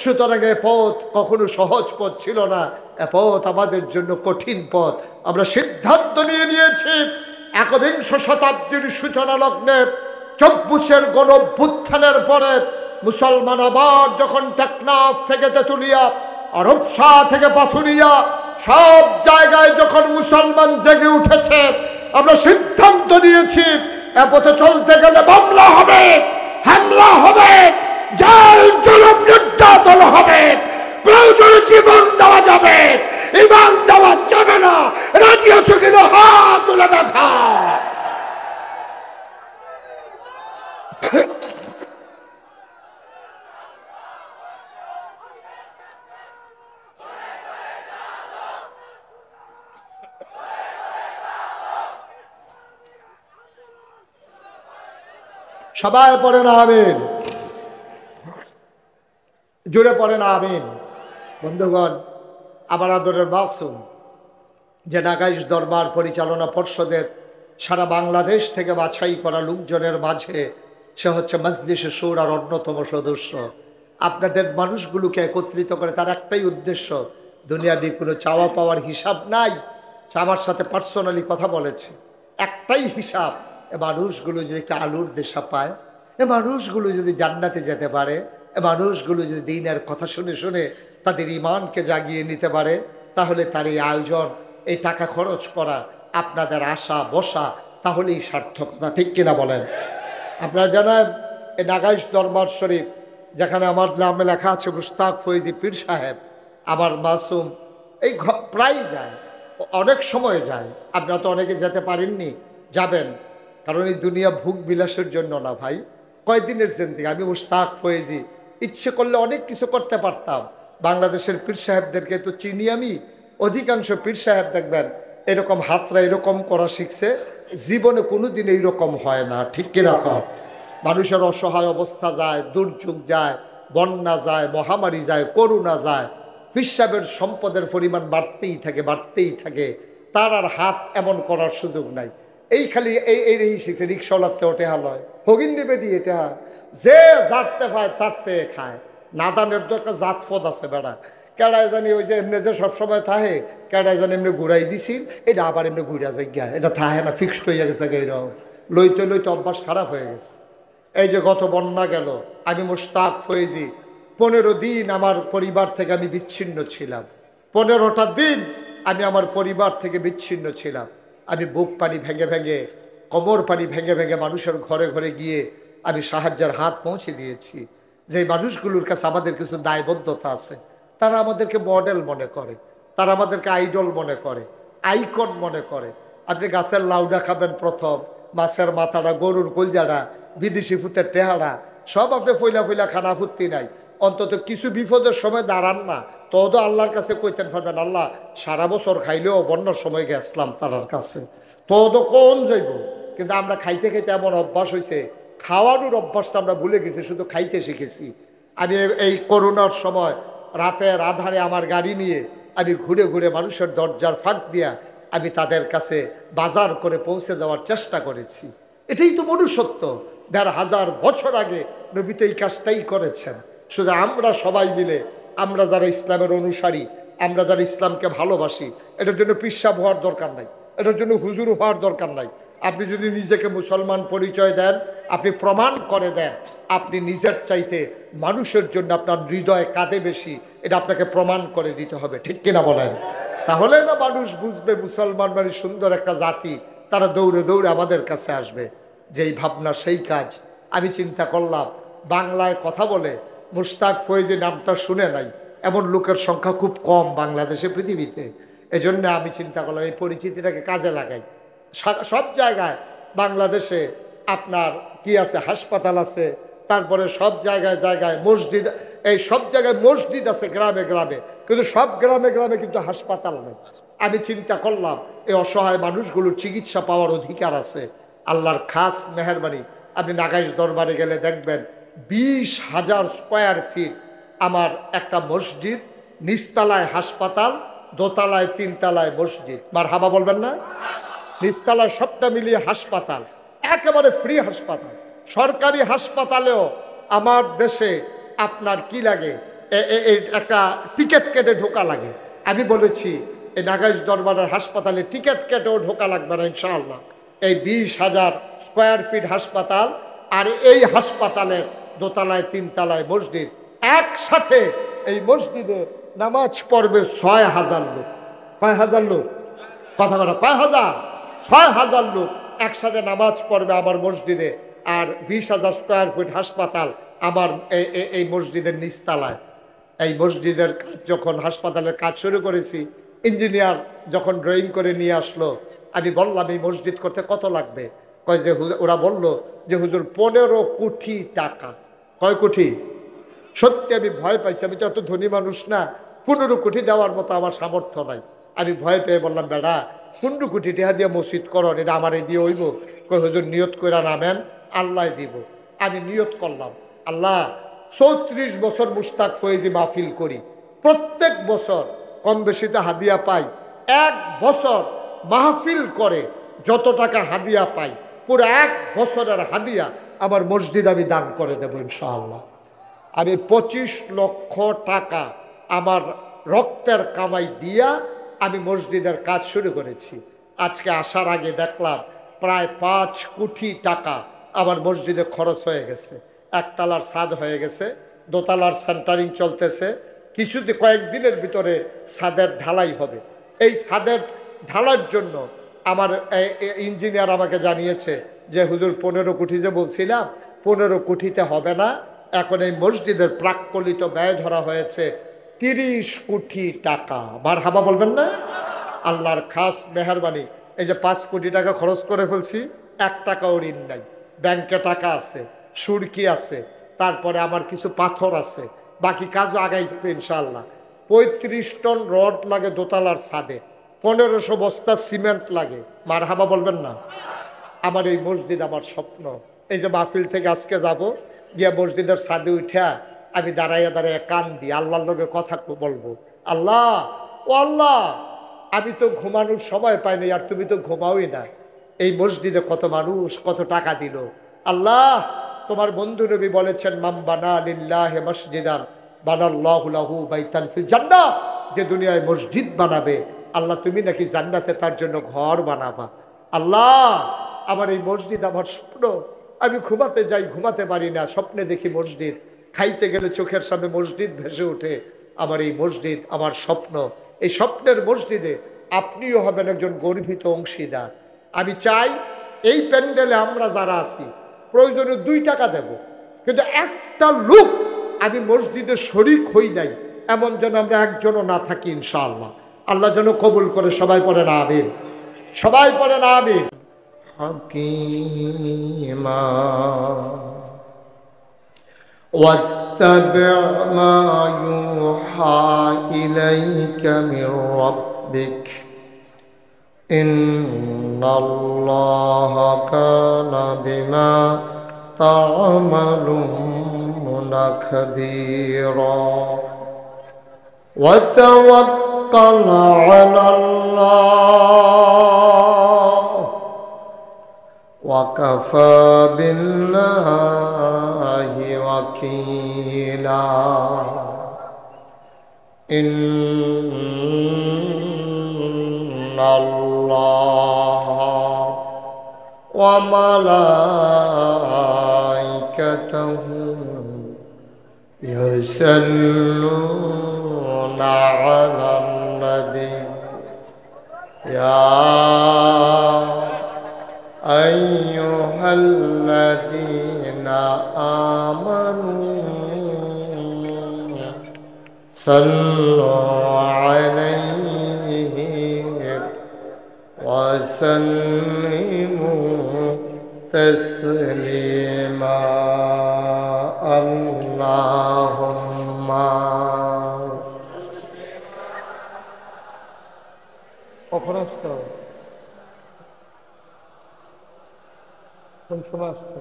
সুতরাং এ পথ কখনো সহজ পথ ছিল না, এ পথ আমাদের জন্য কঠিন পথ। আমরা সিদ্ধান্ত নিয়ে নিয়েছি, একবিংশ শতাব্দীর সূচনা লগ্নে ২৪ গণঅভ্যুত্থানের পরে মুসলমান আবার যখন টেকনাফ থেকে তেতুলিয়া, আরবশাহ থেকে পাথুরিয়া, সব জায়গায় যখন মুসলমান জেগে উঠেছে, আমরা সিদ্ধান্ত নিয়েছি এ পথে চলতে গেলে মামলা হবে, হামলা হবে, জেল জুলুম নির্যাতন হবে, প্রয়োজনে জীবন দেওয়া যাবে, ইমান দেওয়া যাবে না। রাজি আছো কিনা হাত তুলে দেখা। সবাই পড়ে না আমিন, জুড়ে পড়ে না আমিন। বন্ধুগণ, আমার আদরের মাসুম যে নাগাইশ দরবার পরিচালনা পর্ষদের সারা বাংলাদেশ থেকে বাছাই করা লোকজনের মাঝে সে হচ্ছে মজলিসে শুরার অন্যতম সদস্য। আপনাদের মানুষগুলোকে একত্রিত করে তার একটাই উদ্দেশ্য, দুনিয়াবি কোনো চাওয়া পাওয়ার হিসাব নাই। সে আমার সাথে পার্সোনালি কথা বলেছে, একটাই হিসাব, এ মানুষগুলো যদি একটা আলুর দেশা পায়, এ মানুষগুলো যদি জান্নাতে যেতে পারে, এ মানুষগুলো যদি দ্বীনের কথা শুনে শুনে তাদের ঈমানকে জাগিয়ে নিতে পারে, তাহলে তার এই আয়োজন, এই টাকা খরচ করা, আপনাদের আশা বসা, তাহলেই সার্থকতা। ঠিক কিনা বলেন? আপনারা জানেন, এই নাগাইশ দরবার শরীফ যেখানে আমার নামে লেখা আছে মুশতাক ফৈজি পীর সাহেব, আমার মাসুম এই প্রায় যায়, অনেক সময় যায়। আপনারা তো অনেকে যেতে পারেননি, যাবেন, কারণ এই দুনিয়া ভোগ বিলাসের জন্য না ভাই, কয়দিনের জিন্দেগি। আমি মুশতাক ফৈজি ইচ্ছে করলে অনেক কিছু করতে পারতাম। বাংলাদেশের পীর সাহেবদেরকে তো চিনি আমি, অধিকাংশ পীর সাহেব দেখবেন এরকম হাতরা এরকম করা শিখছে, জীবনে কোনোদিন এইরকম হয় না। ঠিক কিনা? মানুষের অসহায় অবস্থা যায়, দুর্যোগ যায়, বন্যা যায়, মহামারী যায়, করোনা যায়, পীর সাহেবের সম্পদের পরিমাণ বাড়তেই থাকে, বাড়তেই থাকে, তার আর হাত এমন করার সুযোগ নাই। এই খালি এই শিখছে, রিক্সাওয়ালাতে ওঠে হালয় হগিন নেবে দিয়ে এটা যে জাততে পায় তারতে খায়। নাদানের তো একটা জাত ফদ আছে বেড়া, কেডায় জানি ওই যে এমনি যে সবসময় থাহে, কেডায় জানি এমনি ঘুরাই দিছিল, এটা আবার এমনি ঘুরা যায় গিয়া, এটা থাহে না, ফিক্সড হয়ে গেছে, এইরকম লইতে লইতে অভ্যাস খারাপ হয়ে গেছে। এই যে গত বন্যা গেল, আমি মুশতাক ফৈজি 15 দিন আমার পরিবার থেকে আমি বিচ্ছিন্ন ছিলাম। 15টা দিন আমি আমার পরিবার থেকে বিচ্ছিন্ন ছিলাম। আমি বুক পানি ভেঙে ভেঙে, কোমর পানি ভেঙে ভেঙে মানুষের ঘরে ঘরে গিয়ে আমি সাহায্যের হাত পৌঁছে দিয়েছি। যে মানুষগুলোর কাছে আমাদের কিছু দায়বদ্ধতা আছে, তারা আমাদেরকে মডেল মনে করে, তারা আমাদেরকে আইডল মনে করে, আইকন মনে করে। আপনি গাছের লাউডা খাবেন প্রথম, মাছের মাথাটা, গরুর কলজাটা, বিদেশি ফুতের টেহারা সব আপনি ফইলা ফইলা খানা ফুর্তি নাই। অন্তত কিছু বিপদের সময় দাঁড়ান না, তো আল্লাহর কাছে কইতেন পারবেন, আল্লাহ সারা বছর খাইলেও বন্যার সময় গেছিলাম তার কাছে, তো কোন যাইব। কিন্তু আমরা খাইতে খাইতে এমন অভ্যাস হয়েছে, খাওয়ানোর অভ্যাসটা আমরা ভুলে গেছি, শুধু খাইতে শিখেছি। আমি এই করোনার সময় রাতের আধারে আমার গাড়ি নিয়ে আমি ঘুরে ঘুরে মানুষের দরজার ফাঁক দিয়া আমি তাদের কাছে বাজার করে পৌঁছে দেওয়ার চেষ্টা করেছি। এটাই তো মনুষ্যত্ব। ১,৫০০ বছর আগে নবী তো এই কাজটাই করেছেন। শুধু আমরা সবাই মিলে, আমরা যারা ইসলামের অনুসারী, আমরা যারা ইসলামকে ভালোবাসি, এটার জন্য পিসাব হওয়ার দরকার নাই, এটার জন্য হুজুর হওয়ার দরকার নাই। আপনি যদি নিজেকে মুসলমান পরিচয় দেন, আপনি প্রমাণ করে দেন আপনি নিজের চাইতে মানুষের জন্য আপনার হৃদয় কাঁদে বেশি, এটা আপনাকে প্রমাণ করে দিতে হবে, ঠিক কিনা বলেন? তাহলে না মানুষ বুঝবে মুসলমান মানে সুন্দর একটা জাতি, তারা দৌড়ে দৌড়ে আমাদের কাছে আসবে। যেই ভাবনা সেই কাজ। আমি চিন্তা করলাম, বাংলায় কথা বলে মুশতাক ফয়েজি নামটা শুনে নাই এমন লোকের সংখ্যা খুব কম বাংলাদেশে, পৃথিবীতে। এজন্য আমি চিন্তা করলাম এই পরিচিতিটাকে কাজে লাগাই। সব জায়গায় বাংলাদেশে আপনার কি আছে, হাসপাতাল আছে, তারপরে সব জায়গায় জায়গায় মসজিদ, এই সব জায়গায় মসজিদ আছে গ্রামে গ্রামে, কিন্তু সব গ্রামে গ্রামে কিন্তু হাসপাতাল নেই। আমি চিন্তা করলাম এই অসহায় মানুষগুলোর চিকিৎসা পাওয়ার অধিকার আছে। আল্লাহর খাস মেহেরবানি, আপনি নাগাইশ দরবারে গেলে দেখবেন ২০,০০০ স্কোয়ার ফিট আমার একটা মসজিদ, নিচতলায় হাসপাতাল, দোতলায় ৩তলায় মসজিদ। মারহাবা বলবেন না? নিচতলায় সবটা মিলিয়ে হাসপাতাল, একেবারে ফ্রি হাসপাতাল। সরকারি হাসপাতালেও আমার দেশে আপনার কি লাগে, একটা টিকিট কেটে ঢোকা লাগে। আমি বলেছি এই নাগাইশ দরবারের হাসপাতালে টিকিট কেটেও ঢোকা লাগবে না ইনশাআল্লাহ। এই ২০,০০০ স্কোয়ার ফিট হাসপাতাল আর এই হাসপাতালের দোতলায় ৩তলায় মসজিদ, একসাথে এই মসজিদে নামাজ পড়বে ৬,০০০ লোক। কয় হাজার লোক? কথা বলা, কয় হাজার? ৬,০০০ লোক একসাথে নামাজ পড়বে আমার মসজিদে। আর ২০,০০০ স্কোয়ার ফিট হাসপাতাল আমার এই মসজিদের নিচতলায়। এই মসজিদের কাজ যখন, হাসপাতালের কাজ শুরু করেছি, ইঞ্জিনিয়ার যখন ড্রয়িং করে নিয়ে আসলো, আমি বললাম এই মসজিদ করতে কত লাগবে? কয় যে ওরা বলল যে হুজুর ১৫ কোটি টাকা। কয় কোটি? সত্যি আমি ভয় পাইছি, আমি তো এত ধনী মানুষ না, ১৫ কোটি দেওয়ার মতো আমার সামর্থ্য নাই। আমি ভয় পেয়ে বললাম, বেড়া ১৫ কোটি টাকা দিয়ে মসজিদ করন, এটা আমার দিয়ে হইব? কয় হুজুর নিয়ত করে নামেন, আল্লাহ দিব। আমি নিয়ত করলাম, আল্লাহ ৩৪ বছর মুশতাক ফয়েজি মাহফিল করি, প্রত্যেক বছর কম বেশিতে হাদিয়া পাই। এক বছর মাহফিল করে যত টাকা হাদিয়া পাই, পুরো এক বছরের হাদিয়া আমার মসজিদ আমি দান করে দেবো ইনশাআল্লাহ। আমি ২৫ লক্ষ টাকা আমার রক্তের কামাই দিয়া আমি মসজিদের কাজ শুরু করেছি। আজকে আসার আগে দেখলাম প্রায় ৫ কোটি টাকা আমার মসজিদে খরচ হয়ে গেছে। একতলার ছাদ হয়ে গেছে, দোতলার সেন্টারিং চলতেছে, কয়েকদিনের ভিতরে ছাদের ঢালাই হবে। এই ছাদের ঢালার জন্য আমার ইঞ্জিনিয়ার আমাকে জানিয়েছে যে হুজুর ১৫ কোটি যে বলছিলাম, ১৫ কোটিতে হবে না, এখন এই মসজিদের প্রাক্কলিত ব্যয় ধরা হয়েছে ৩০ কোটি টাকা। মারহাবা বলবেন না? আল্লাহর খাস মেহেরবানি, এই যে ৫ কোটি টাকা খরচ করে ফেলছি, ১ টাকাও ঋণ নাই, ব্যাংকে টাকা আছে, সুরকি আছে, তারপরে আমার কিছু পাথর আছে, বাকি কাজও আগাই যাবে ইনশাআল্লাহ। ৩৫ টন রড লাগে দোতলার ছাদে, ১৫০০ বস্তা সিমেন্ট লাগে। মারহাবা বলবেন না? আমার এই মসজিদ আমার স্বপ্ন। এই যে মাহফিল থেকে আজকে যাব, গিয়া মসজিদের ছাদে উঠা আমি দাঁড়াইয়া দাঁড়াইয়া কান্দি, আল্লাহর লগে কথা বলবো, আল্লাহ ও আল্লাহ, আমি তো ঘুমানোর সময় পাইনি, আর তুমি তো ঘুমাওই না। এই মসজিদে কত মানুষ কত টাকা দিল। আল্লাহ, তোমার বন্ধু নবী বলেছেন, মান বানা লিল্লাহি মসজিদান বানাল্লাহু লাহু বাইতান ফিল জান্নাহ, যে দুনিয়ায় মসজিদ বানাবে আল্লাহ তুমি নাকি জান্নাতে তার জন্য ঘর বানাবা। আল্লাহ, আমার এই মসজিদ আমার স্বপ্ন। আমি ঘুমাতে যাই, ঘুমাতে পারি না, স্বপ্নে দেখি মসজিদ, খাইতে গেলে চোখের সামনে মসজিদ ভেসে ওঠে। আমার এই মসজিদ আমার স্বপ্ন। এই স্বপ্নের মসজিদে আপনিও হবেন একজন গর্বিত অংশীদার। আমি চাই এই প্যান্ডেলে আমরা যারা আছি প্রয়োজনে ২ টাকা দেব, কিন্তু একটা লোক আমি মসজিদে শরিক হই নাই এমন যেন আমরা একজনও না থাকি ইনশাআল্লাহ। আল্লাহ যেন কবুল করে। সবাই পড়েন আমিন, সবাই পড়েন আমিন। হাকিমা ওয়াত্তাবি' মা ইউহা ইলাইকা মির রাব্বিক ইন্নাল্লাহা কানা বিমা তা'মালুন كبيرا وتوكل على الله وكفى بالله وكيلا إن الله وملائكته يصلون على النبي يا أيها الذين آمنوا صلوا عليه وسلموا تسليما اللهم অপরাস্ত কোন সময় আসছে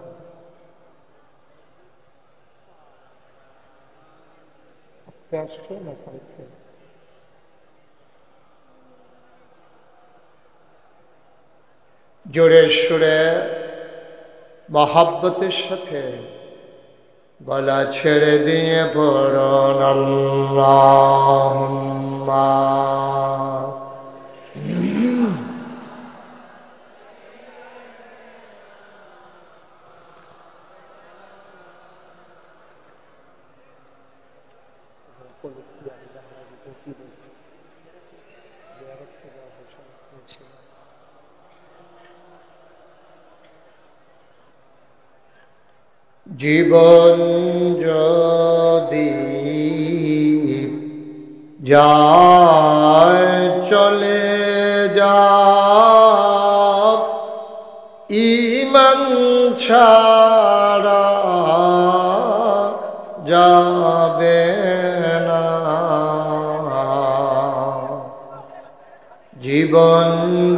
আজকে আসছে না কালকে জোরে সুরে মহাব্বতের সাথে গলা ছেড়ে দিয়ে পড়ুন আল্লাহুম্মা জীবন যদি যায় চলে যা ঈমান ছাড়া যাবে না জীবন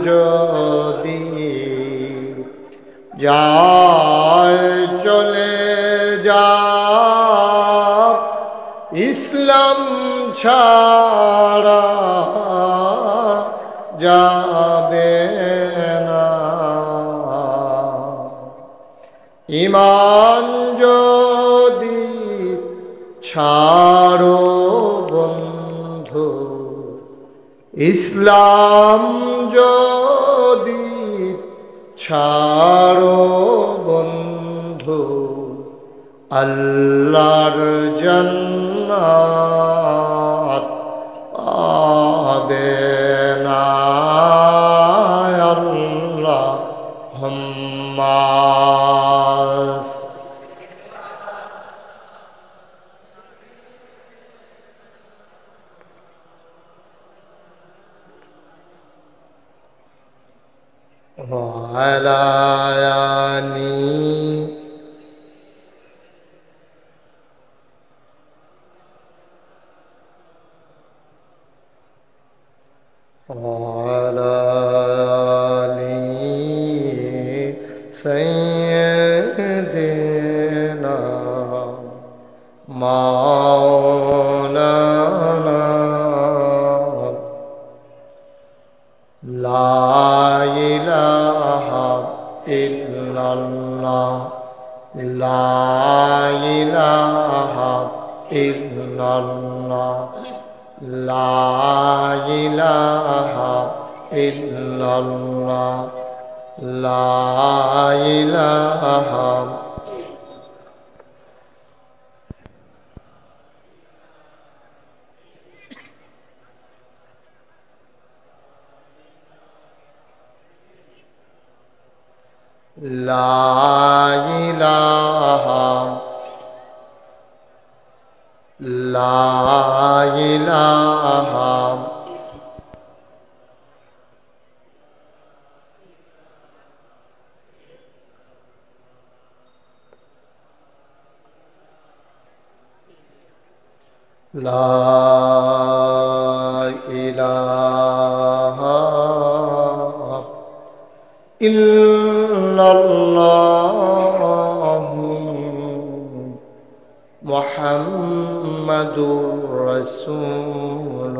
যদি যায় চলে যা ইসলাম ছাড়া যাবে না ঈমান যদি ছাড়ো বন্ধু ইসলাম যদি ছাড়ো বন্ধু আল্লাহর জান্নাত পাবে না আল্লাহুম্মা وعلى آله وعلى آله سيدنا مولانا لا إله إلا الله لا إله إلا الله لا إله إلا الله لا إله لا إله لا إله لا إله إلا الله মুহাম্মাদুর রাসূলুল্লাহ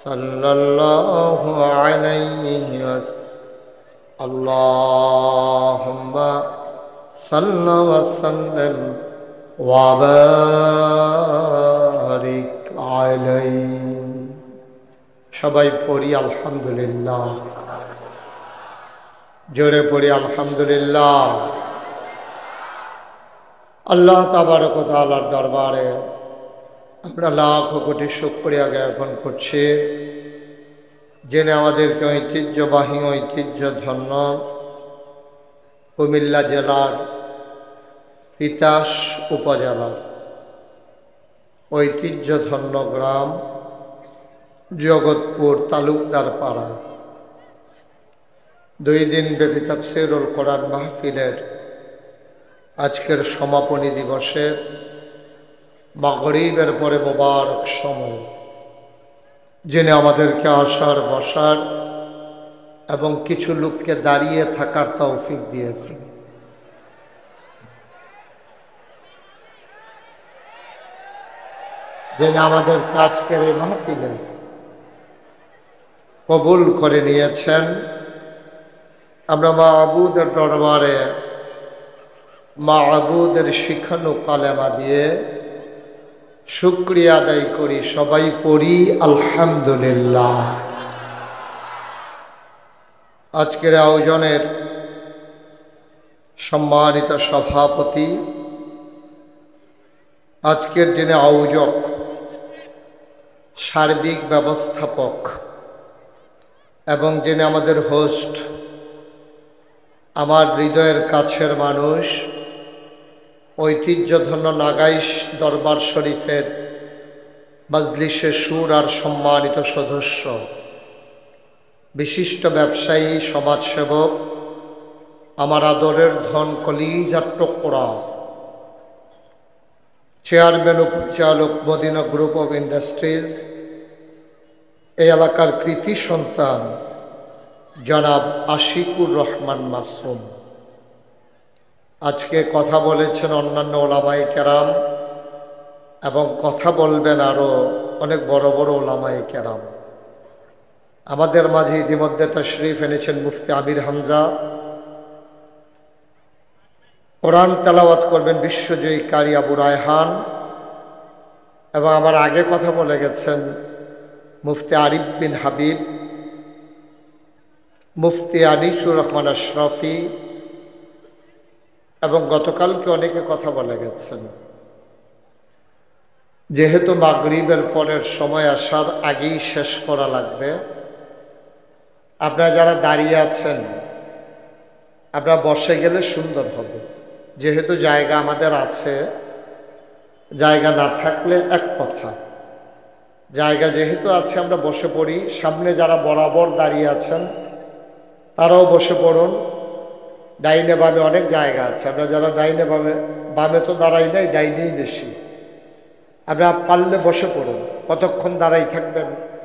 সাল্লাল্লাহু আলাইহি ওয়াসাল্লাম। আল্লাহুম্মা সাল্লি ওয়া সাল্লিম ওয়া বারিক আলাইহি। সবাই পড়ি আলহামদুলিল্লাহ, জোরে পড়ি আলহামদুলিল্লাহ। আল্লাহ তাবারক ওয়া তাআলার দরবারে আমরা লাখ কোটি শুকরিয়া জ্ঞাপন করছি, যিনি আমাদেরকে ঐতিহ্যবাহী ঐতিহ্যধন্য কুমিল্লা জেলার তিতাস উপজেলার ঐতিহ্যধন্য গ্রাম জগৎপুর তালুকদার পাড়া 2 দিন ব্যাপী তাফসীরুল কোরআন মাহফিলের আজকের সমাপনী দিবসে মাগরিবের পরে মোবারক সময় যিনি আমাদেরকে আসার বসার এবং কিছু লোককে দাঁড়িয়ে থাকার তৌফিক দিয়েছেন, যিনি আমাদেরকে আজকের এই মাহফিলে কবুল করে নিয়েছেন। আমরা মাবুদের দরবারে মাবুদের শিখানো কালেমা দিয়ে শুকরিয়া আদায় করি। সবাই পড়ি আলহামদুলিল্লাহ। আজকের আয়োজনের সম্মানিত সভাপতি, আজকের যিনি আয়োজক, সার্বিক ব্যবস্থাপক এবং যিনি আমাদের হোস্ট, আমার হৃদয়ের কাছের মানুষ, ঐতিহ্যধন্য নাগাইশ দরবার শরীফের মজলিসে সুর আর সম্মানিত সদস্য, বিশিষ্ট ব্যবসায়ী, সমাজসেবক, আমার আদরের ধন কলিজার টুকরা, চেয়ারম্যান ও পরিচালক মদিনা গ্রুপ অফ ইন্ডাস্ট্রিজ, এই এলাকার কৃতি সন্তান জনাব আশিকুর রহমান মাসুম। আজকে কথা বলেছেন অন্যান্য ওলামায়ে কেরাম এবং কথা বলবেন আরও অনেক বড় বড় ওলামায়ে কেরাম। আমাদের মাঝে ইতিমধ্যে তাশরীফ এনেছেন মুফতি আমির হামজা, কোরআন তেলাওয়াত করবেন বিশ্বজয়ী কারি আবু রায়হান, এবং আমার আগে কথা বলে গেছেন মুফতি আরিফ বিন হাবিব, মুফতি আনিসুর রহমান আশরাফি, এবং গতকালকে অনেকে কথা বলে গেছেন। যেহেতু মাগরিবের পরের সময় আসার আগেই শেষ করা লাগবে, আপনারা যারা দাঁড়িয়ে আছেন আপনারা বসে গেলে সুন্দর হবে। যেহেতু জায়গা আমাদের আছে, জায়গা না থাকলে এক কথা, জায়গা যেহেতু আছে আমরা বসে পড়ি। সামনে যারা বরাবর দাঁড়িয়ে আছেন তারাও বসে পড়ুন। ডাইনে বামে অনেক জায়গা আছে, আমরা যারা ডাইনে বামে তো দাঁড়াই নাই, ডাইনেই বেশি। আপনারা পারলে বসে পড়ুন। কতক্ষণ দাঁড়াই থাকবেন?